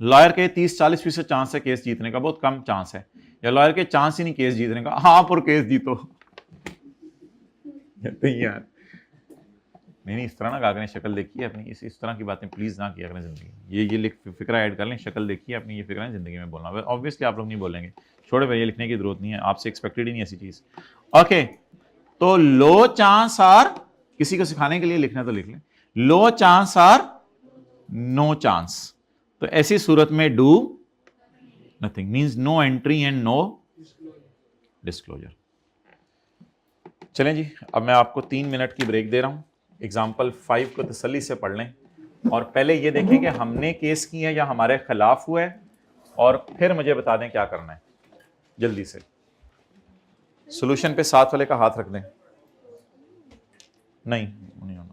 लॉयर के 30-40% चांस है केस जीतने का, बहुत कम चांस है, या लॉयर के चांस ही नहीं केस जीतने का, आप और केस जीतो। यार नहीं, इस तरह ना कहा करें, शक्ल देखिए अपनी, इस तरह की बातें प्लीज ना किया करें जिंदगी। ये फिक्रा ऐड कर लें, शक्ल देखिए अपनी, ये फिक्रा है जिंदगी में बोलना। ऑब्वियसली आप लोग नहीं बोलेंगे, छोड़े भाई, ये लिखने की जरूरत नहीं है, आपसे एक्सपेक्टेड ही नहीं ऐसी चीज। ओके, तो लो चांस आर, किसी को सिखाने के लिए लिखना तो लिख लें, low chance or no chance. तो ऐसी सूरत में do nothing means no entry and no disclosure. चलें जी, अब मैं आपको 3 मिनट की ब्रेक दे रहा हूं। एग्जाम्पल 5 को तसल्ली से पढ़ लें और पहले ये देखें कि हमने केस किया है या हमारे खिलाफ हुआ है, और फिर मुझे बता दें क्या करना है। जल्दी से सॉल्यूशन पे साथ वाले का हाथ रख दें। नहीं होना।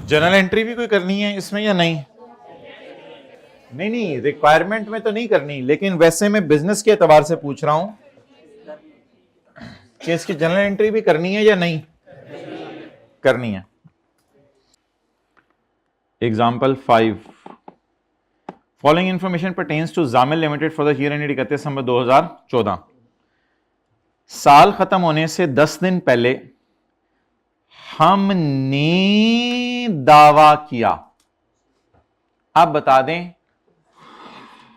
जनरल एंट्री भी कोई करनी है इसमें या नहीं? नहीं, रिक्वायरमेंट में तो नहीं करनी, लेकिन वैसे मैं बिजनेस के एतबार से पूछ रहा हूं कि इसकी जनरल एंट्री भी करनी है या नहीं करनी है। Example 5, following information pertains to Jamil limited for the year ended 31 December 2014। साल खत्म होने से 10 दिन पहले हमने दावा किया। आप बता दें,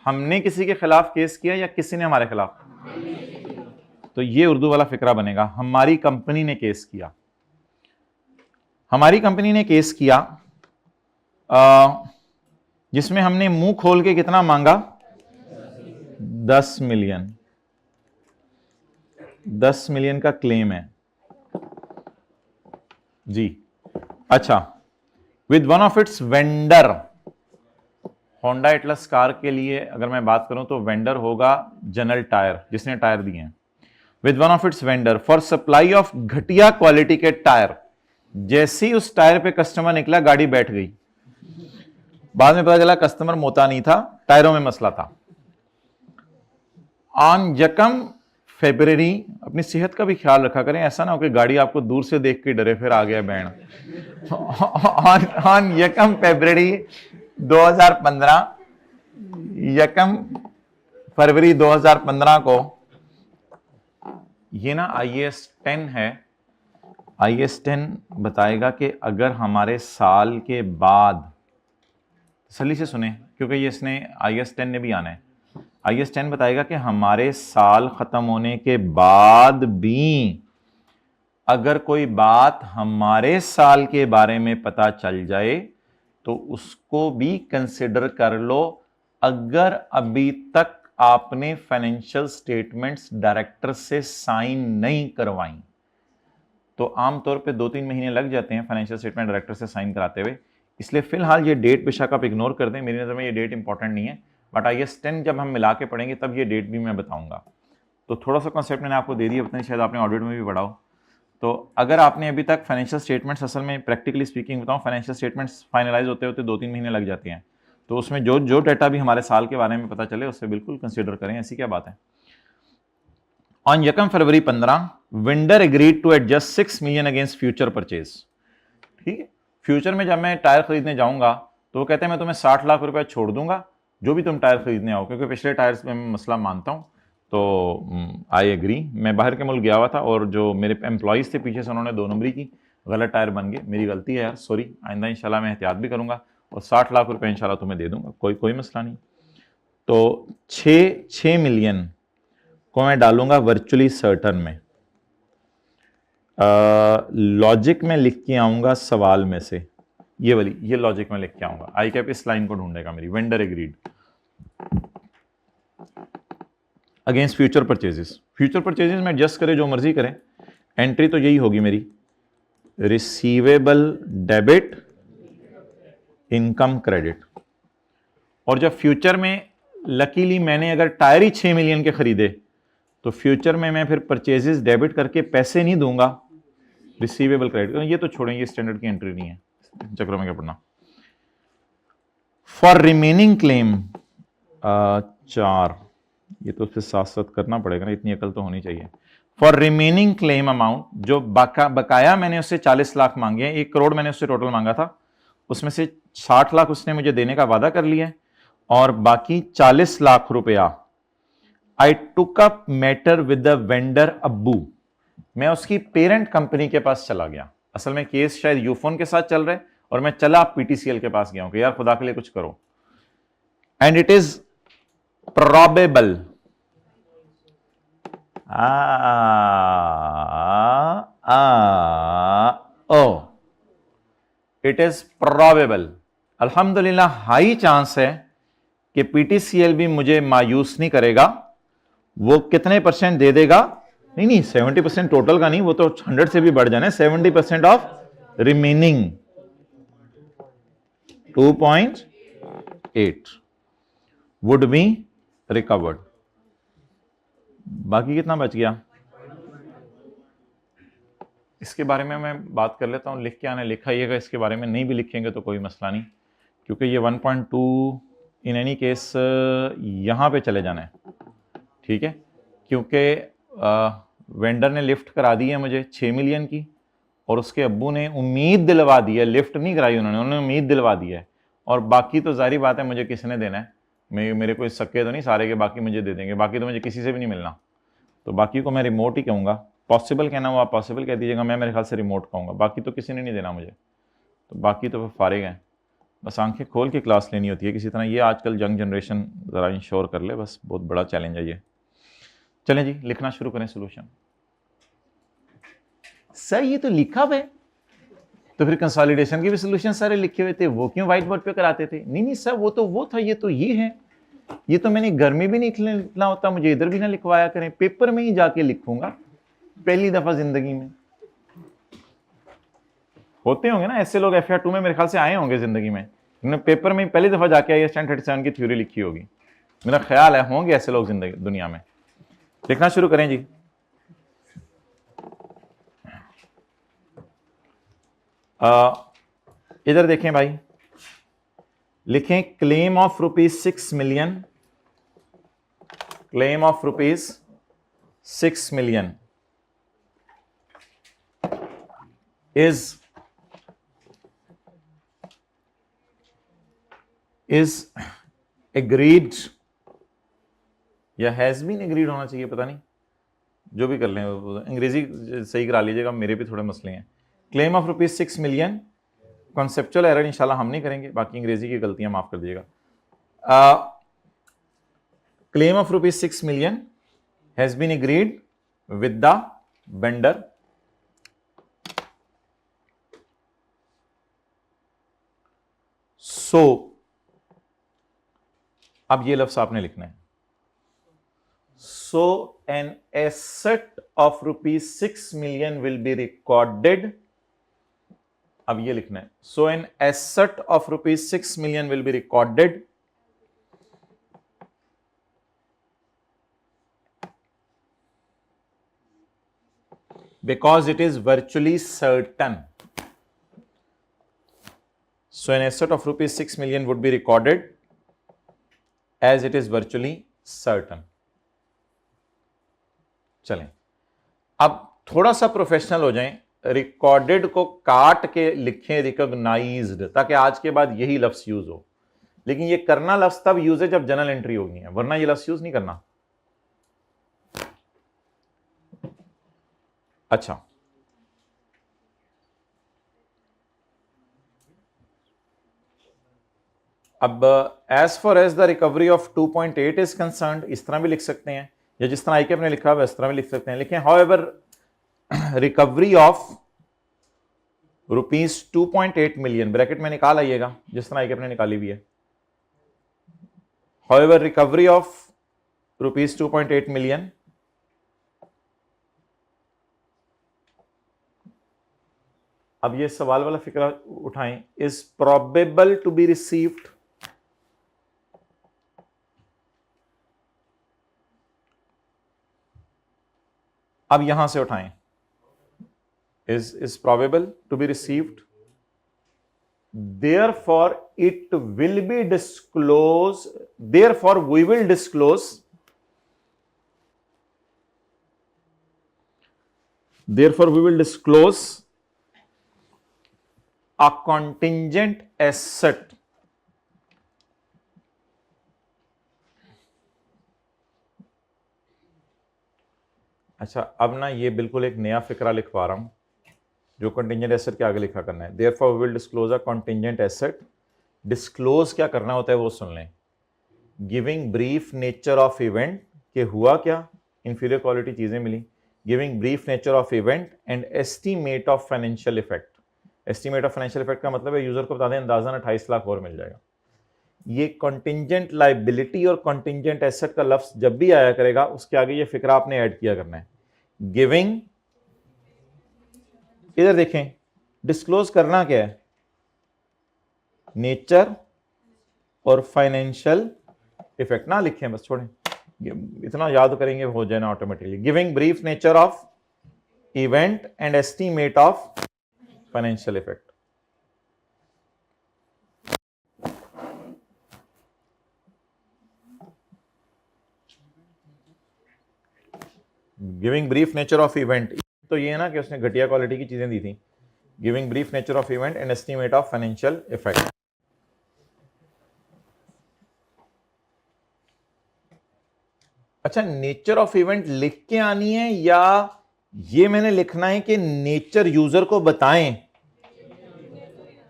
हमने किसी के खिलाफ केस किया या किसी ने हमारे खिलाफ? तो ये उर्दू वाला फिक्रा बनेगा, हमारी कंपनी ने केस किया। हमारी कंपनी ने केस किया जिसमें हमने मुंह खोल के कितना मांगा? 10 मिलियन, 10 मिलियन का क्लेम है जी। अच्छा, with one of its vendor, Honda Atlas car के लिए अगर मैं बात करूं तो वेंडर होगा जनरल टायर, जिसने टायर दिए हैं। With one of its vendor for supply of घटिया क्वालिटी के टायर। जैसे ही उस टायर पे कस्टमर निकला, गाड़ी बैठ गई। बाद में पता चला कस्टमर मोता नहीं था, टायरों में मसला था। ऑन यकम फरवरी, अपनी सेहत का भी ख्याल रखा करें, ऐसा ना हो कि गाड़ी आपको दूर से देख के डरे फिर आ गया बैंड। ऑन यकम फरवरी 2015, यकम फरवरी 2015 को ये ना IAS 10 है। IAS 10 बताएगा कि अगर हमारे साल के बाद, तसल्ली से सुने क्योंकि ये इसने IAS 10 ने भी आना है। IAS 10 बताएगा कि हमारे साल खत्म होने के बाद भी अगर कोई बात हमारे साल के बारे में पता चल जाए तो उसको भी कंसिडर कर लो, अगर अभी तक आपने फाइनेंशियल स्टेटमेंट्स डायरेक्टर से साइन नहीं करवाई। तो आमतौर पे 2-3 महीने लग जाते हैं फाइनेंशियल स्टेटमेंट डायरेक्टर से साइन कराते हुए, इसलिए फिलहाल ये डेट बेशक आप इग्नोर कर दें, मेरी नज़र में ये डेट इंपॉर्टेंट नहीं है, बट IAS 10 जब हम मिला के पढ़ेंगे तब ये डेट भी मैं बताऊंगा। तो थोड़ा सा कॉन्सेप्ट मैंने आपको दे दिया, पता नहीं शायद आपने ऑडिट में भी पढ़ा हो। तो अगर आपने अभी तक फाइनेंशियल स्टेटमेंट्स, असल में प्रैक्टिकली स्पीकिंग बताऊं, फाइनेंशियल स्टेटमेंट्स फाइनलाइज होते होते 2-3 महीने लग जाते हैं, तो उसमें जो डाटा भी हमारे साल के बारे में पता चले उससे बिल्कुल कंसिडर करें, ऐसी क्या बात है। ऑन यकम February 15, vendor agreed to adjust 6 million against future purchase. ठीक है, फ्यूचर में जब मैं टायर खरीदने जाऊंगा तो वो कहते हैं मैं तुम्हें 60 लाख रुपया छोड़ दूंगा जो भी तुम टायर खरीदने आओ, क्योंकि पिछले टायर्स में मैं मसला मानता हूं। तो आई एग्री। मैं बाहर के मुल्क गया हुआ था और जो मेरे एम्प्लॉयज़ थे पीछे से, उन्होंने 2 नंबरी की, गलत टायर बन गए, मेरी गलती है यार, सॉरी, आइंदा इंशाल्लाह मैं एहतियात भी करूंगा और 60 लाख रुपए इंशाल्लाह तुम्हें दे दूंगा, कोई मसला नहीं। तो 6 मिलियन को मैं डालूंगा वर्चुअली सर्टन में। लॉजिक में लिख के आऊंगा सवाल में से, ये लॉजिक में लिख के आऊंगा। आई कैप इस लाइन को ढूंढेगा मेरी, vendor agreed against future purchases. Future purchases में एडजस्ट करें जो मर्जी करें, एंट्री तो यही होगी मेरी, रिसीवेबल डेबिट इनकम क्रेडिट। और जब फ्यूचर में लकीली मैंने अगर टायर ही 6 मिलियन के खरीदे तो फ्यूचर में मैं फिर परचेजेस डेबिट करके पैसे नहीं दूंगा, रिसीवेबल क्रेडिट। ये तो छोड़ें, ये स्टैंडर्ड की एंट्री नहीं है, चक्रों में क्या पढ़ना। फॉर रिमेनिंग क्लेम 4, ये तो फिर साथ साथ करना पड़ेगा ना, इतनी अकल तो होनी चाहिए। फॉर रिमेनिंग क्लेम अमाउंट, जो बकाया मैंने उससे 40 लाख मांगे हैं, 1 करोड़ मैंने उससे टोटल मांगा था, उसमें से 60 लाख उसने मुझे देने का वादा कर लिया है और बाकी 40 लाख रुपया I took up matter with the vendor अब्बू। मैं उसकी पेरेंट कंपनी के पास चला गया। असल में केस शायद यूफोन के साथ चल रहा है और मैं चला PTCL के पास गया हूं कि यार खुदा के लिए कुछ करो। And it is probable, it is probable, अल्हम्दुलिल्लाह हाई चांस है कि PTCL भी मुझे मायूस नहीं करेगा। वो कितने परसेंट दे देगा? नहीं 70% टोटल का नहीं, वो तो 100 से भी बढ़ जाना, 70% of remaining 2.8 would be recovered. बाकी कितना बच गया इसके बारे में मैं बात कर लेता हूं, लिख के आने लिखाइएगा, इसके बारे में नहीं भी लिखेंगे तो कोई मसला नहीं, क्योंकि ये 1.2 इन एनी केस यहां पे चले जाना है। ठीक है, क्योंकि वेंडर ने लिफ्ट करा दी है मुझे 6 मिलियन की और उसके अब्बू ने उम्मीद दिलवा दी है, लिफ्ट नहीं कराई उन्होंने उम्मीद दिलवा दी है, और बाकी तो जारी बात है मुझे किसने देना है, मेरे कोई सक्के तो नहीं सारे के, बाकी मुझे दे देंगे, बाकी तो मुझे किसी से भी नहीं मिलना, तो बाकी को मैं रिमोट ही कहूँगा। पॉसिबल कहना हो आप पॉसिबल कह दीजिएगा, मैं मेरे ख्याल से रिमोट कहूँगा, बाकी तो किसी ने नहीं देना मुझे, तो बाकी तो फिर फारिग हैं, बस आंखें खोल के क्लास लेनी होती है किसी तरह। ये आजकल यंग जनरेशन ज़रा इंश्योर कर ले, बस बहुत बड़ा चैलेंज है ये। चलें जी, लिखना शुरू करें सोल्यूशन। सर ये तो लिखा हुआ है, तो फिर कंसोलिडेशन के भी सोल्यूशन सारे लिखे हुए थे, वो क्यों व्हाइट बोर्ड पे कराते थे? नहीं सर वो था, ये तो ये है, ये तो मैंने घर में भी नहीं लिखना होता, मुझे इधर भी ना लिखवाया करें, पेपर में ही जाके लिखूंगा पहली दफा जिंदगी में। होते होंगे ना ऐसे लोग, FR 2 में मेरे ख्याल से आए होंगे जिंदगी में, उन्होंने पेपर में पहली दफा जाके IS 1037 की थ्योरी लिखी होगी, मेरा ख्याल है होंगे ऐसे लोग जिंदगी दुनिया में। लिखना शुरू करें जी। इधर देखें भाई, लिखें claim of ₹6 million, claim of ₹6 million is agreed या हैज बीन एग्रीड होना चाहिए, पता नहीं, जो भी कर लें, अंग्रेजी सही करा लीजिएगा, मेरे भी थोड़े मसले हैं। Claim of ₹6 million, conceptual error इंशाल्लाह हम नहीं करेंगे, बाकी अंग्रेजी की गलतियां माफ कर दीजिएगा। Claim of ₹6 million has been agreed with the vendor so, अब ये लफ्ज आपने लिखना है, so an asset of ₹6 million will be recorded, अब ये लिखना है, so an asset of ₹6 million will be recorded because it is virtually certain, so an asset of ₹6 million would be recorded as it is virtually certain। चलें, अब थोड़ा सा professional हो जाएं, रिकॉर्डेड को काट के लिखें रिकॉग्नाइज्ड, ताकि आज के बाद यही लफ्ज यूज हो। लेकिन ये करना लफ्ज तब यूज है जब जनरल एंट्री होगी है, वरना ये लफ्ज यूज नहीं करना। अच्छा, अब as far as the recovery of 2.8 is concerned, इस तरह भी लिख सकते हैं, या जिस तरह ICAP ने लिखा है इस तरह भी लिख सकते हैं। लिखें however recovery of ₹2.8 million, bracket में निकाल आइएगा जिस तरह ICAP ने निकाली हुई है। हाउएवर रिकवरी ऑफ ₹2.8 मिलियन अब ये सवाल वाला फिक्रा उठाएं, is probable to be received, अब यहां से उठाएं, is probable to be received, therefore it will be disclosed, therefore we will disclose, therefore we will disclose a contingent asset, अच्छा अब ना ये बिल्कुल एक नया फिक्रा लिखवा रहा हूं जो कंटिंजेंट एसेट के आगे लिखा करना है। Therefore we will disclose a contingent asset, disclose क्या करना होता है वो सुन लें। Giving brief nature of event, के हुआ क्या, इंफीरियर क्वालिटी चीजें मिली, giving brief nature of event and estimate of financial effect. Estimate of financial effect का मतलब है यूजर को बता दें अंदाजन 28 लाख और मिल जाएगा। ये कंटिंजेंट लायबिलिटी और कंटिंजेंट एसेट का लफ्ज जब भी आया करेगा उसके आगे ये फिक्रा आपने ऐड किया करना है। गिविंग, इधर देखें, डिस्क्लोज करना क्या है, नेचर और फाइनेंशियल इफेक्ट ना लिखें, बस छोड़ें, इतना याद करेंगे हो जाए ना automatically. Giving brief nature of event and estimate of financial effect. Giving brief nature of event, तो ये है ना कि उसने घटिया क्वालिटी की चीजें दी थी। Giving brief nature of event and estimate of financial effect. अच्छा, नेचर ऑफ इवेंट लिख के आनी है या ये मैंने लिखना है कि नेचर यूजर को बताएं?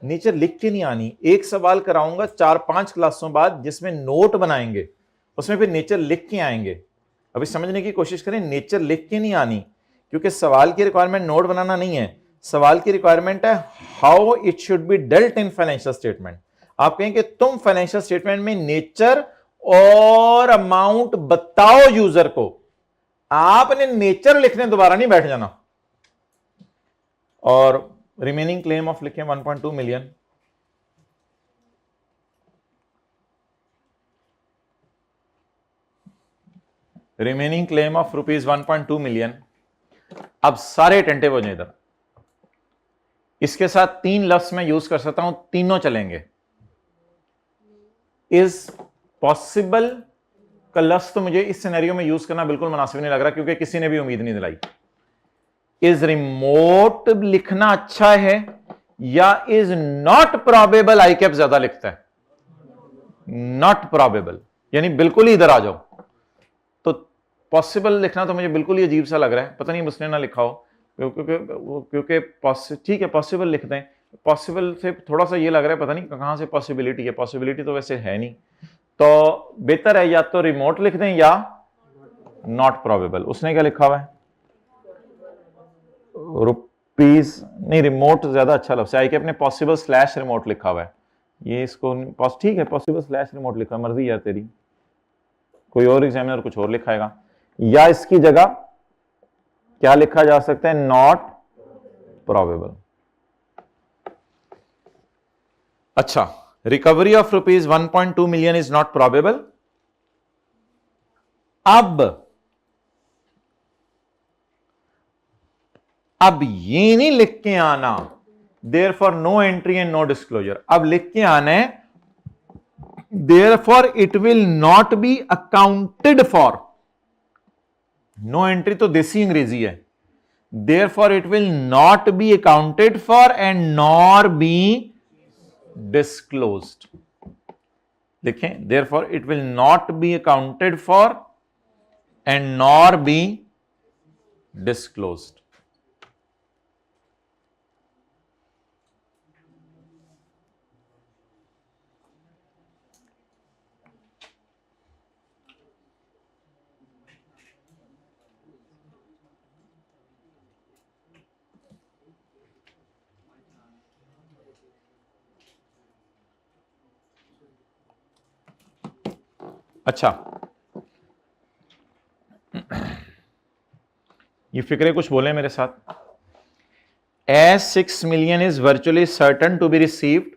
नेचर लिख के नहीं आनी। एक सवाल कराऊंगा 4-5 क्लासों बाद जिसमें नोट बनाएंगे, उसमें फिर नेचर लिख के आएंगे। अभी समझने की कोशिश करें, नेचर लिख के नहीं आनी, क्योंकि सवाल की रिक्वायरमेंट नोट बनाना नहीं है। सवाल की रिक्वायरमेंट है how it should be dealt in financial statement. आप कहें कि तुम फाइनेंशियल स्टेटमेंट में नेचर और अमाउंट बताओ यूजर को। आपने नेचर लिखने दोबारा नहीं बैठ जाना। और रिमेनिंग क्लेम ऑफ लिखें 1.2 million. Remaining claim of rupees 1.2 million. अब सारे अटेंटिव हो जाए इधर। इसके साथ 3 लफ्ज मैं यूज कर सकता हूं, तीनों चलेंगे। इज पॉसिबल का लफ्ज तो मुझे इस सिनेरियो में यूज करना बिल्कुल मुनासिब नहीं लग रहा, क्योंकि किसी ने भी उम्मीद नहीं दिलाई। इज रिमोट लिखना अच्छा है या is not probable I cap ज्यादा लिखता है? नॉट प्रोबेबल, यानी बिल्कुल ही इधर आ जाओ। तो पॉसिबल लिखना तो मुझे बिल्कुल ही अजीब सा लग रहा है, पता नहीं उसने ना लिखा हो, क्योंकि ठीक है पॉसिबल लिख दें। पॉसिबल से थोड़ा सा ये लग रहा है पता नहीं कहां से पॉसिबिलिटी है, पॉसिबिलिटी तो वैसे है नहीं। तो बेहतर है या तो रिमोट लिख दें या नॉट प्रोबेबल। उसने क्या लिखा हुआ है? रुपीज नहीं, रिमोट ज्यादा अच्छा लफ्ज है। आई कैप ने पॉसिबल स्लैश रिमोट लिखा हुआ है। ये इसको ठीक है, पॉसिबल स्लैश रिमोट लिखा, मर्जी यार तेरी। कोई और एग्जामिनर कुछ और लिखाएगा। या इसकी जगह क्या लिखा जा सकता है? Not probable. अच्छा, recovery of rupees 1.2 million is not probable. अब ये नहीं लिख के आना therefore no entry and no disclosure. अब लिख के आना है therefore it will not be accounted for. No entry तो देसी अंग्रेजी है। Therefore it will not be accounted for and nor be disclosed. लिखें, therefore it will not be accounted for and nor be disclosed. अच्छा, ये फिक्रे कुछ बोले मेरे साथ। As 6 million is virtually certain to be received,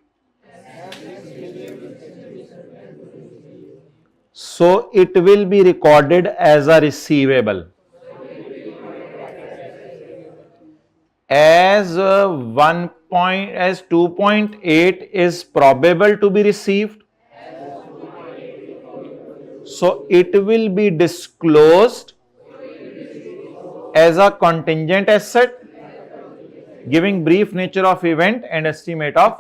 so it will be recorded as a receivable. As 2.8 is probable to be received, so it will be disclosed as a contingent asset, giving brief nature of event and estimate of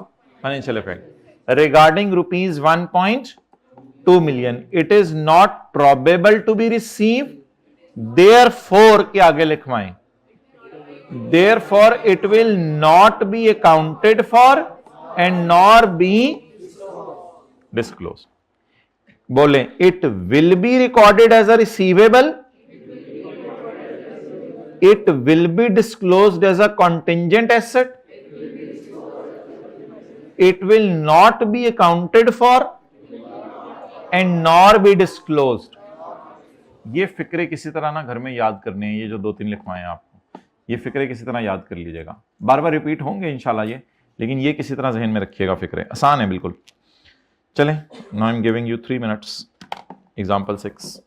financial effect. Regarding rupees 1.2 million, it is not probable to be received, therefore के आगे लिखवाएं, therefore it will not be accounted for and nor be disclosed. बोले, it will be recorded as a receivable, it will be disclosed as a contingent asset, it will not be accounted for and nor be disclosed. ये फिक्रे किसी तरह ना घर में याद करने हैं, ये जो 2-3 लिखवाए आपको, ये फिक्रे किसी तरह याद कर लीजिएगा। बार बार रिपीट होंगे इंशाल्लाह ये, लेकिन ये किसी तरह जहन में रखिएगा। फिक्रे आसान है बिल्कुल। चलें, now I am giving you 3 minutes. Example 6।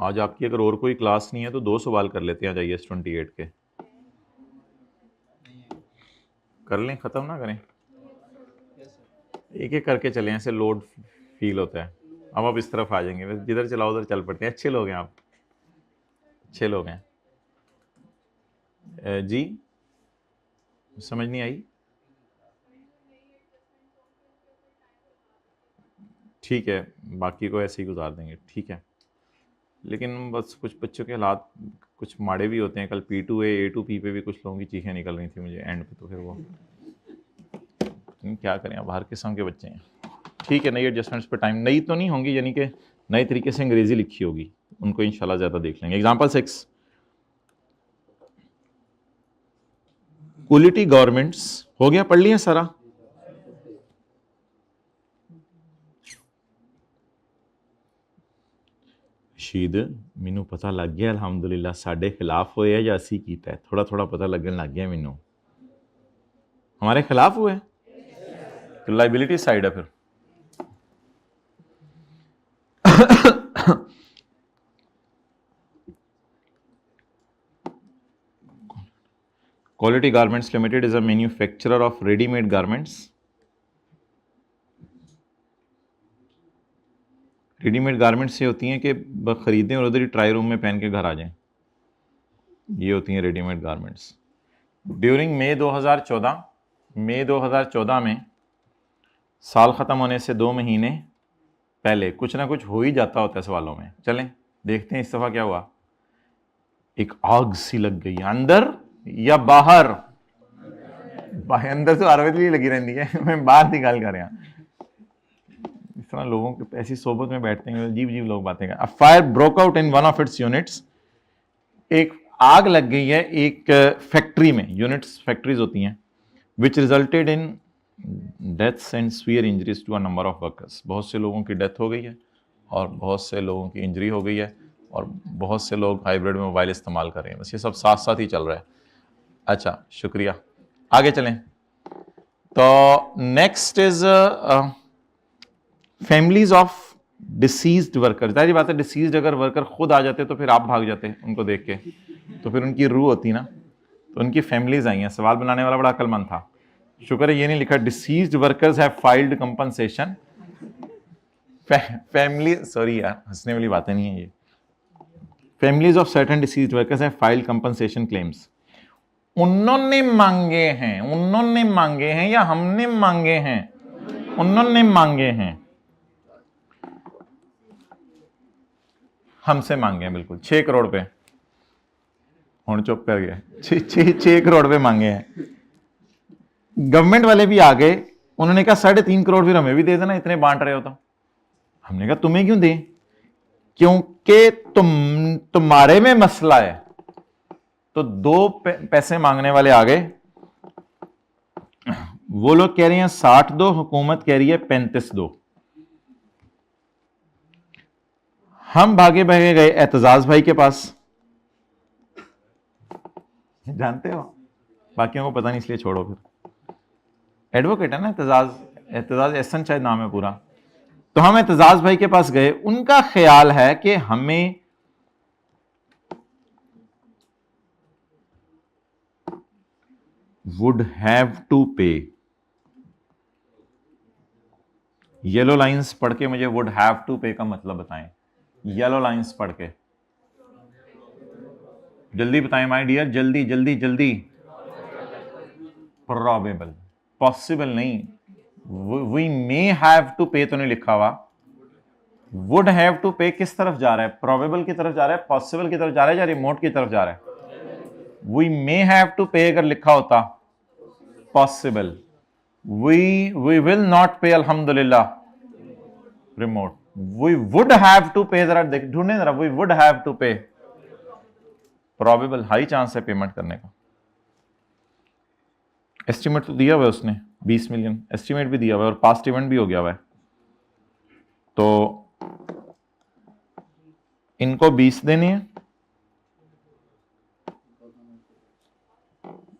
आज आपकी अगर और कोई क्लास नहीं है तो 2 सवाल कर लेते हैं जाइए 28 के। कर लें, ख़त्म ना करें, एक एक करके चलें, ऐसे लोड फील होता है। अब आप इस तरफ आ जाएंगे, बस जिधर चलाओ उधर चल पड़ते हैं। अच्छे लोग हैं आप, अच्छे लोग हैं। जी समझ नहीं आई? ठीक है, बाकी को ऐसे ही गुजार देंगे। ठीक है, लेकिन बस कुछ बच्चों के हालात कुछ माड़े भी होते हैं। कल P2A A2P पे भी कुछ लोगों की चीखें निकल रही थी मुझे एंड पे, तो फिर वो क्या करें, अब हर किस्म के बच्चे हैं। ठीक है, नई एडजस्टमेंट्स पे टाइम नई तो नहीं होंगी, यानी कि नए तरीके से अंग्रेजी लिखी होगी, उनको इंशाल्लाह ज़्यादा देख लेंगे। एग्जाम्पल 6, क्वालिटी गवर्नमेंट्स हो गया, पढ़ लिया सारा। शीद मैनू पता लग गया अलहमदुलिल्लाह साढ़े खिलाफ होए या असी कीता है, थोड़ा थोड़ा पता लगन लग गया मैनू। हमारे खिलाफ हुए तो लाइबिलिटी साइड है फिर। Quality garments limited is a manufacturer of readymade garments. Readymade garments ये होती हैं कि खरीदें और उधर ही ट्राई रूम में पहन के घर आ जाएं, ये होती हैं रेडीमेड गारमेंट्स। ड्यूरिंग मई 2014 में साल ख़त्म होने से 2 महीने पहले कुछ ना कुछ हो ही जाता होता है सवालों में। चलें देखते हैं इस दफ़ा क्या हुआ। एक आग सी लग गई, अंदर या बाहर? अंदर तो हर वे लगी रहती है, मैं बाहर की गल कर रहा। इस तरह लोगों के ऐसी सोबत में बैठते हैं, अजीब अजीब लोग बातें कर। A fire broke out in one of its units. एक आग लग गई है एक फैक्ट्री में, यूनिट्स फैक्ट्रीज होती हैं, which resulted in deaths and severe injuries to a number of workers. बहुत से लोगों की डेथ हो गई है और बहुत से लोगों की इंजरी हो गई है और बहुत से लोग हाइब्रिड में मोबाइल इस्तेमाल कर रहे हैं। बस ये सब साथ साथ ही चल रहा है। अच्छा शुक्रिया, आगे चलें। तो next is families of deceased worker. जाहिर बात है डिसीज्ड अगर वर्कर खुद आ जाते तो फिर आप भाग जाते उनको देख के, तो फिर उनकी रूह होती ना, तो उनकी फैमिलीज आई हैं। सवाल बनाने वाला बड़ा अक्लमंद था, शुक्र है ये नहीं लिखा deceased workers have filed compensation. Family, sorry यार हंसने वाली बातें नहीं है ये। Families of certain deceased workers have filed compensation claims. उन्होंने मांगे हैं या हमने मांगे हैं? उन्होंने मांगे हैं, हमसे मांगे हैं, बिल्कुल 6 करोड़ पे। हूं चुप कर गए। 6 करोड़ पे मांगे हैं। गवर्नमेंट वाले भी आ गए, उन्होंने कहा 3.5 करोड़ फिर हमें भी दे देना, इतने बांट रहे हो तो। हमने कहा तुम्हें क्यों दें, क्योंकि तुम्हारे में मसला है। तो 2 पैसे मांगने वाले आ गए, वो लोग कह रहे हैं 60 दो, हुकूमत कह रही है 35 दो। हम भागे भागे गए एतजाज भाई के पास, जानते हो, बाकियों को पता नहीं इसलिए छोड़ो। फिर एडवोकेट है ना एतजाज एहसन शायद नाम है पूरा। तो हम एतजाज भाई के पास गए, उनका ख्याल है कि हमें वुड हैव टू पे। येलो लाइंस पढ़ के मुझे वुड हैव टू पे का मतलब बताएं। येलो लाइंस पढ़ के जल्दी बताएं माय डियर, जल्दी जल्दी जल्दी। प्रोबेबल, पॉसिबल नहीं। वी मे हैव टू पे तो नहीं लिखा हुआ। वुड हैव टू पे किस तरफ जा रहा है? प्रोबेबल की तरफ जा रहा है, पॉसिबल की तरफ जा रहा है या रिमोट की तरफ जा रहा है? वी मे हैव टू पे अगर लिखा होता possible. We will not pay अल्हम्दुलिल्लाह remote. We would have to pay, जरा देख ढूंढने जरा, we would have to pay. Probable high chance है पेमेंट करने का। एस्टिमेट तो दिया हुआ है उसने 20 मिलियन, एस्टिमेट भी दिया हुआ है और पास्ट इवेंट भी हो गया हुआ है। तो इनको 20 देने हैं।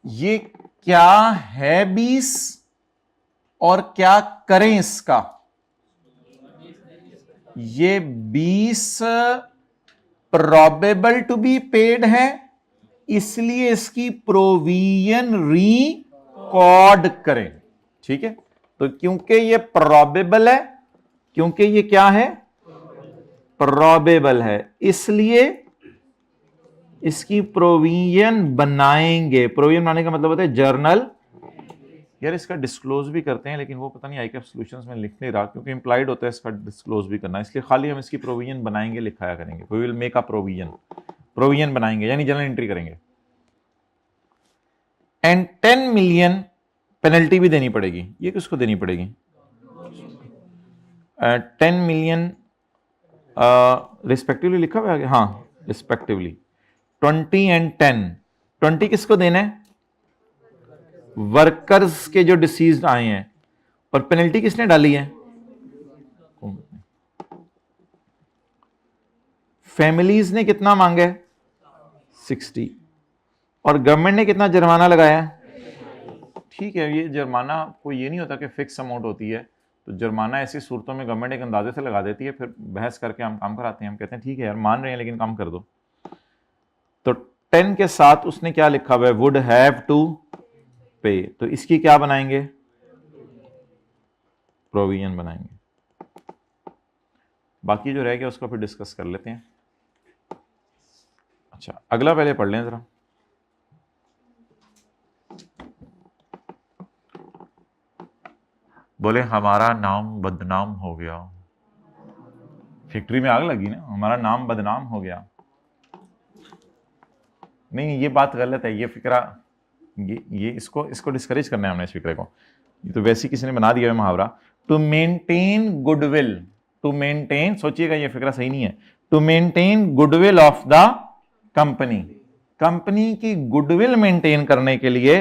ये क्या है 20 और क्या करें इसका? ये 20 प्रोबेबल टू बी पेड है, इसलिए इसकी प्रोविजन रिकॉर्ड करें। ठीक है, तो क्योंकि ये प्रोबेबल है, क्योंकि ये क्या है? प्रोबेबल है, इसलिए इसकी प्रोविजन बनाएंगे। प्रोविजन बनाने का मतलब होता है जर्नल यार इसका डिस्क्लोज भी करते हैं, लेकिन वो पता नहीं आईकैप सॉल्यूशंस में लिख नहीं रहा, क्योंकि इंप्लाइड होता है इसका डिस्क्लोज भी करना, इसलिए खाली हम इसकी प्रोविजन बनाएंगे, लिखाया करेंगे। We will make a provision बनाएंगे यानी जनरल एंट्री करेंगे। एंड 10 मिलियन पेनल्टी भी देनी पड़ेगी। ये किसको देनी पड़ेगी? 10 मिलियन रिस्पेक्टिवली लिखा हुआ है, हाँ रिस्पेक्टिवली 20 एंड 10। 20 किसको देना है? वर्कर्स के जो डिसीज्ड आए हैं। और पेनल्टी किसने डाली है? फैमिलीज ने कितना मांगा है? 60। और गवर्नमेंट ने कितना जुर्माना लगाया है? ठीक है, ये जुर्माना कोई ये नहीं होता कि फिक्स अमाउंट होती है, तो जुर्माना ऐसी सूरतों में गवर्नमेंट एक अंदाजे से लगा देती है, फिर बहस करके हम काम कराते हैं। हम कहते हैं ठीक है यार मान रहे हैं लेकिन काम कर दो। तो 10 के साथ उसने क्या लिखा हुआ है? वुड हैव टू पे। तो इसकी क्या बनाएंगे? प्रोविजन बनाएंगे। बाकी जो रह गया उसको फिर डिस्कस कर लेते हैं। अच्छा, अगला पहले पढ़ लें जरा। बोले हमारा नाम बदनाम हो गया। फैक्ट्री में आग लगी ना, हमारा नाम बदनाम हो गया। नहीं, ये बात गलत है। ये फिक्रा ये इसको डिस्करेज करना है हमने इस फिक्रे को। ये तो वैसे किसी ने बना दिया है मुहावरा। To maintain goodwill, to maintain, सोचिएगा ये फिक्रा सही नहीं है। To maintain goodwill of the company, company की गुडविल मेंटेन करने के लिए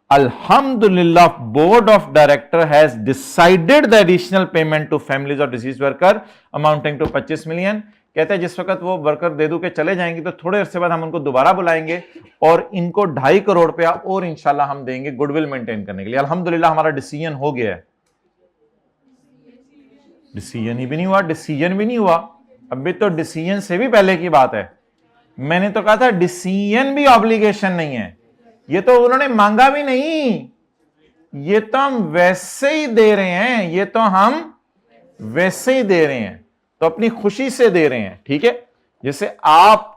अल्हम्दुलिल्लाह board of director has decided the additional payment to families of deceased worker amounting to 25 million. कहते हैं जिस वक्त वो वर्कर दे दू के चले जाएंगे तो थोड़े अरसे बाद हम उनको दोबारा बुलाएंगे और इनको 2.5 करोड़ रुपया और इंशाल्लाह हम देंगे गुडविल मेंटेन करने के लिए। अल्हम्दुलिल्लाह हमारा डिसीजन हो गया है। डिसीजन ही भी नहीं हुआ, डिसीजन भी नहीं हुआ, अभी तो डिसीजन से भी पहले की बात है। मैंने तो कहा था डिसीजन भी ऑब्लिगेशन नहीं है, ये तो उन्होंने मांगा भी नहीं, ये तो हम वैसे ही दे रहे हैं, ये तो हम वैसे ही दे रहे हैं, तो अपनी खुशी से दे रहे हैं। ठीक है, जैसे आप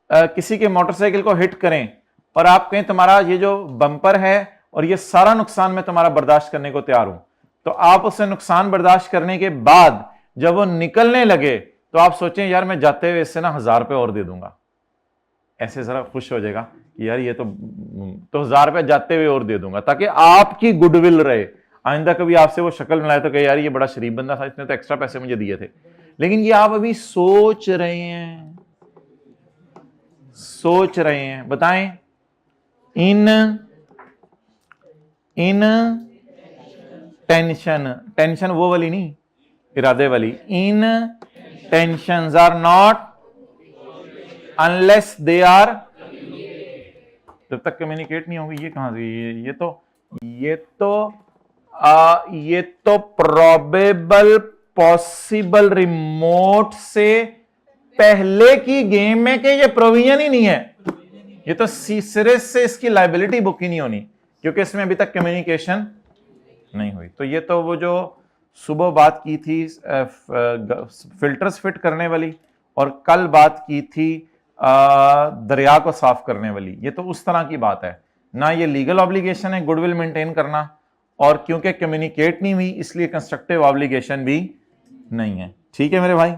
किसी के मोटरसाइकिल को हिट करें और आप कहें तुम्हारा ये जो बम्पर है और ये सारा नुकसान मैं तुम्हारा बर्दाश्त करने को तैयार हूं, तो आप उससे नुकसान बर्दाश्त करने के बाद जब वो निकलने लगे तो आप सोचें यार मैं जाते हुए इससे ना 1000 रुपये और दे दूंगा, ऐसे जरा खुश हो जाएगा कि यार ये तो 1000 रुपये जाते हुए और दे दूंगा, ताकि आपकी गुडविल रहे। आइंदा कभी आपसे वो शक्ल मिलाए तो कहे यार ये बड़ा शरीफ बंदा था, इसने तो एक्स्ट्रा पैसे मुझे दिए थे। लेकिन ये आप अभी सोच रहे हैं, सोच रहे हैं, बताएं। इन टेंशन, टेंशन वो वाली नहीं, इरादे वाली। Intentions are not unless they are, जब तक कम्युनिकेट नहीं होगी। ये कहां से, ये तो प्रोबेबल पॉसिबल रिमोट से पहले की गेम में कि ये प्रोविजन ही नहीं है, ये तो सिरे से इसकी लायबिलिटी बुक ही नहीं होनी, क्योंकि इसमें अभी तक कम्युनिकेशन नहीं हुई। तो ये तो वो जो सुबह बात की थी फिल्टर्स फिट करने वाली, और कल बात की थी दरिया को साफ करने वाली, ये तो उस तरह की बात है ना। ये लीगल ऑब्लिगेशन है गुडविल मेंटेन करना, और क्योंकि कम्युनिकेट नहीं हुई इसलिए कंस्ट्रक्टिव ऑब्लिगेशन भी नहीं है। ठीक है मेरे भाई,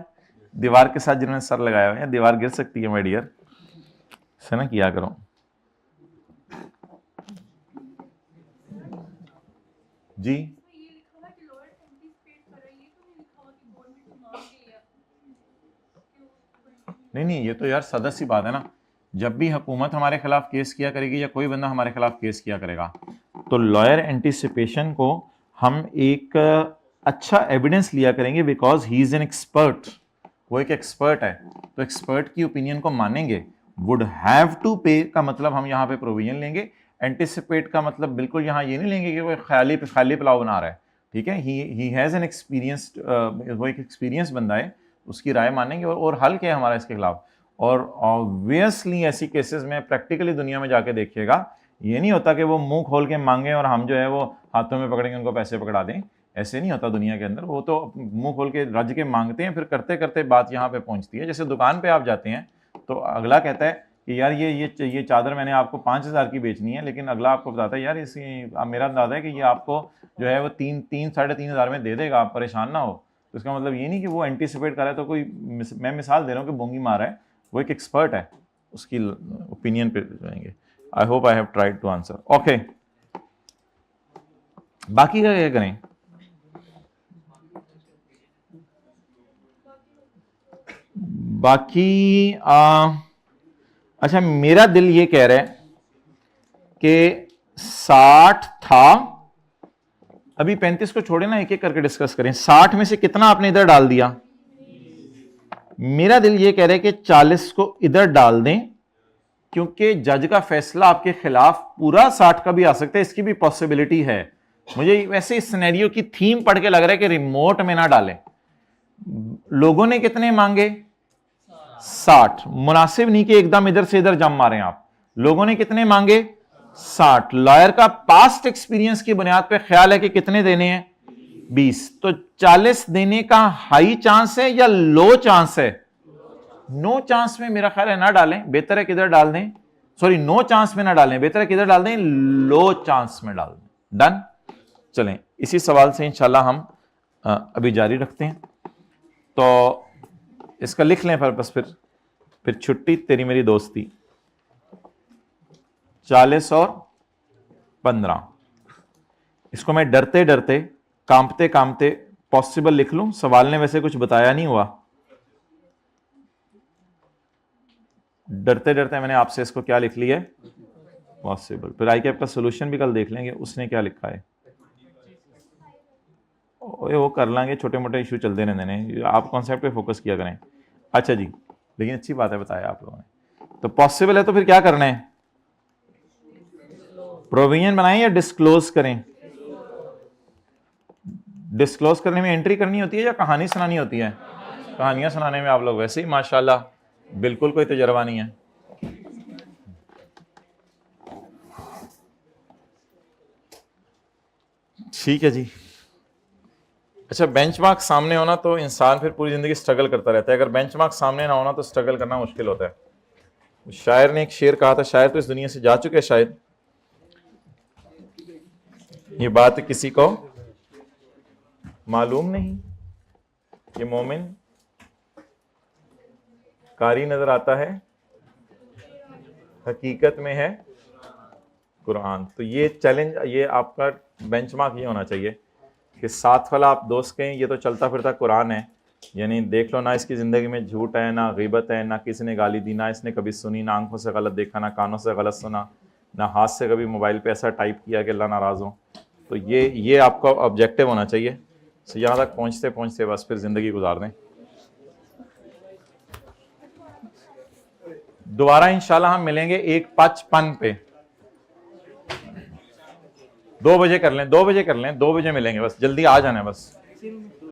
दीवार के साथ जिन्होंने सर लगाया हुआ है, दीवार गिर सकती है माय डियर, से ना किया करो जी। नहीं, ये तो यार सदा सी बात है ना, जब भी हुकूमत हमारे खिलाफ केस किया करेगी या कोई बंदा हमारे खिलाफ केस किया करेगा, तो लॉयर एंटिसिपेशन को हम एक अच्छा एविडेंस लिया करेंगे, because he is an expert, वो एक एक्सपर्ट है, तो एक्सपर्ट की ओपिनियन को मानेंगे। वुड हैव टू पे का मतलब हम यहाँ पे प्रोविजन लेंगे, एंटिसिपेट का मतलब बिल्कुल यहाँ ये नहीं लेंगे कि वो खाली पुलाव बना रहा है। ठीक है, ही हैज़ एन एक्सपीरियंस्ड, वो एक एक्सपीरियंस बंदा है, उसकी राय मानेंगे और हल क्या है हमारा इसके खिलाफ। और ऑब्वियसली ऐसी केसेस में प्रैक्टिकली दुनिया में जाके देखिएगा, ये नहीं होता कि वो मुंह खोल के मांगे और हम जो है वो हाथों में पकड़ेंगे उनको पैसे पकड़ा दें, ऐसे नहीं होता दुनिया के अंदर। वो तो मुंह खोल के रज के मांगते हैं, फिर करते करते बात यहाँ पे पहुँचती है। जैसे दुकान पे आप जाते हैं तो अगला कहता है कि यार ये चादर मैंने आपको 5,000 की बेचनी है, लेकिन अगला आपको बताता है यार मेरा अंदाजा है कि ये आपको जो है वो 3,000-3,500 में दे देगा, आप परेशान ना हो। तो इसका मतलब ये नहीं कि वो एंटीसिपेट कर रहा है, तो कोई मैं मिसाल दे रहा हूँ कि बोंगी मार रहा है, वो एक एक्सपर्ट है, उसकी ओपिनियन पे जाएंगे। I hope I have tried to answer. Okay, बाकी का क्या करें? बाकी अच्छा, मेरा दिल ये कह रहा है कि 60 था, अभी 35 को छोड़े ना, एक एक करके डिस्कस करें। 60 में से कितना आपने इधर डाल दिया? मेरा दिल ये कह रहा है कि 40 को इधर डाल दें, क्योंकि जज का फैसला आपके खिलाफ पूरा 60 का भी आ सकता है, इसकी भी पॉसिबिलिटी है। मुझे वैसे इस सिनेरियो की थीम पढ़ के लग रहा है कि रिमोट में ना डालें। लोगों ने कितने मांगे? 60। मुनासिब नहीं कि एकदम इधर से इधर जम मारें आप। लोगों ने कितने मांगे? 60। लॉयर का पास्ट एक्सपीरियंस की बुनियाद पे ख्याल है कि कितने देने हैं? 20। तो 40 देने का हाई चांस है या लो चांस है? नो चांस में मेरा ख्याल है ना डालें, बेहतर है किधर डाल दें, सॉरी नो चांस में ना डालें, बेहतर है किधर डाल दें? लो चांस में डाल दें। डन। चलें, इसी सवाल से इंशाल्लाह हम अभी जारी रखते हैं। तो इसका लिख लें बस, फिर छुट्टी तेरी मेरी दोस्ती। 40 और 15, इसको मैं डरते डरते कांपते कांपते पॉसिबल लिख लूं। सवाल ने वैसे कुछ बताया नहीं हुआ, डरते डरते मैंने आपसे इसको क्या लिख लिया? पॉसिबल। फिर आई कैप का सोल्यूशन भी कल देख लेंगे, उसने क्या लिखा है वो कर लेंगे, छोटे मोटे इशू चलते रहते हैं, आप कॉन्सेप्ट पे फोकस किया करें। अच्छा जी, लेकिन अच्छी बात है बताया आप लोगों ने। तो पॉसिबल है तो फिर क्या करना है? प्रोविजन बनाएं या डिस्क्लोज करें? डिस्क्लोज करने में एंट्री करनी होती है या कहानी सुनानी होती है? कहानियां सुनाने में आप लोग वैसे ही माशाल्लाह बिल्कुल कोई तजर्बा नहीं है। ठीक है जी। अच्छा, बेंचमार्क सामने होना तो इंसान फिर पूरी जिंदगी स्ट्रगल करता रहता है, अगर बेंचमार्क सामने ना होना तो स्ट्रगल करना मुश्किल होता है। शायर ने एक शेर कहा था, शायर तो इस दुनिया से जा चुके हैं शायद, ये बात किसी को मालूम नहीं, ये मोमिन कारी नजर आता है, हकीकत में है कुरान। तो ये चैलेंज, ये आपका बेंचमार्क ये होना चाहिए कि साथ वाला आप दोस्त कहें ये तो चलता फिरता कुरान है, यानी देख लो ना इसकी ज़िंदगी में झूठ है, ना गीबत है, ना किसी ने गाली दी, ना इसने कभी सुनी, ना आंखों से गलत देखा, ना कानों से गलत सुना, ना हाथ से कभी मोबाइल पे ऐसा टाइप किया कि अल्लाह नाराज़ हो। तो ये आपका ऑब्जेक्टिव होना चाहिए। तो यहाँ तक पहुँचते पहुँचते बस फिर ज़िंदगी गुजार दें। दोबारा इंशाल्लाह हम मिलेंगे 1:55 पे। 2 बजे कर लें, 2 बजे कर लें, 2 बजे मिलेंगे, बस जल्दी आ जाना है बस।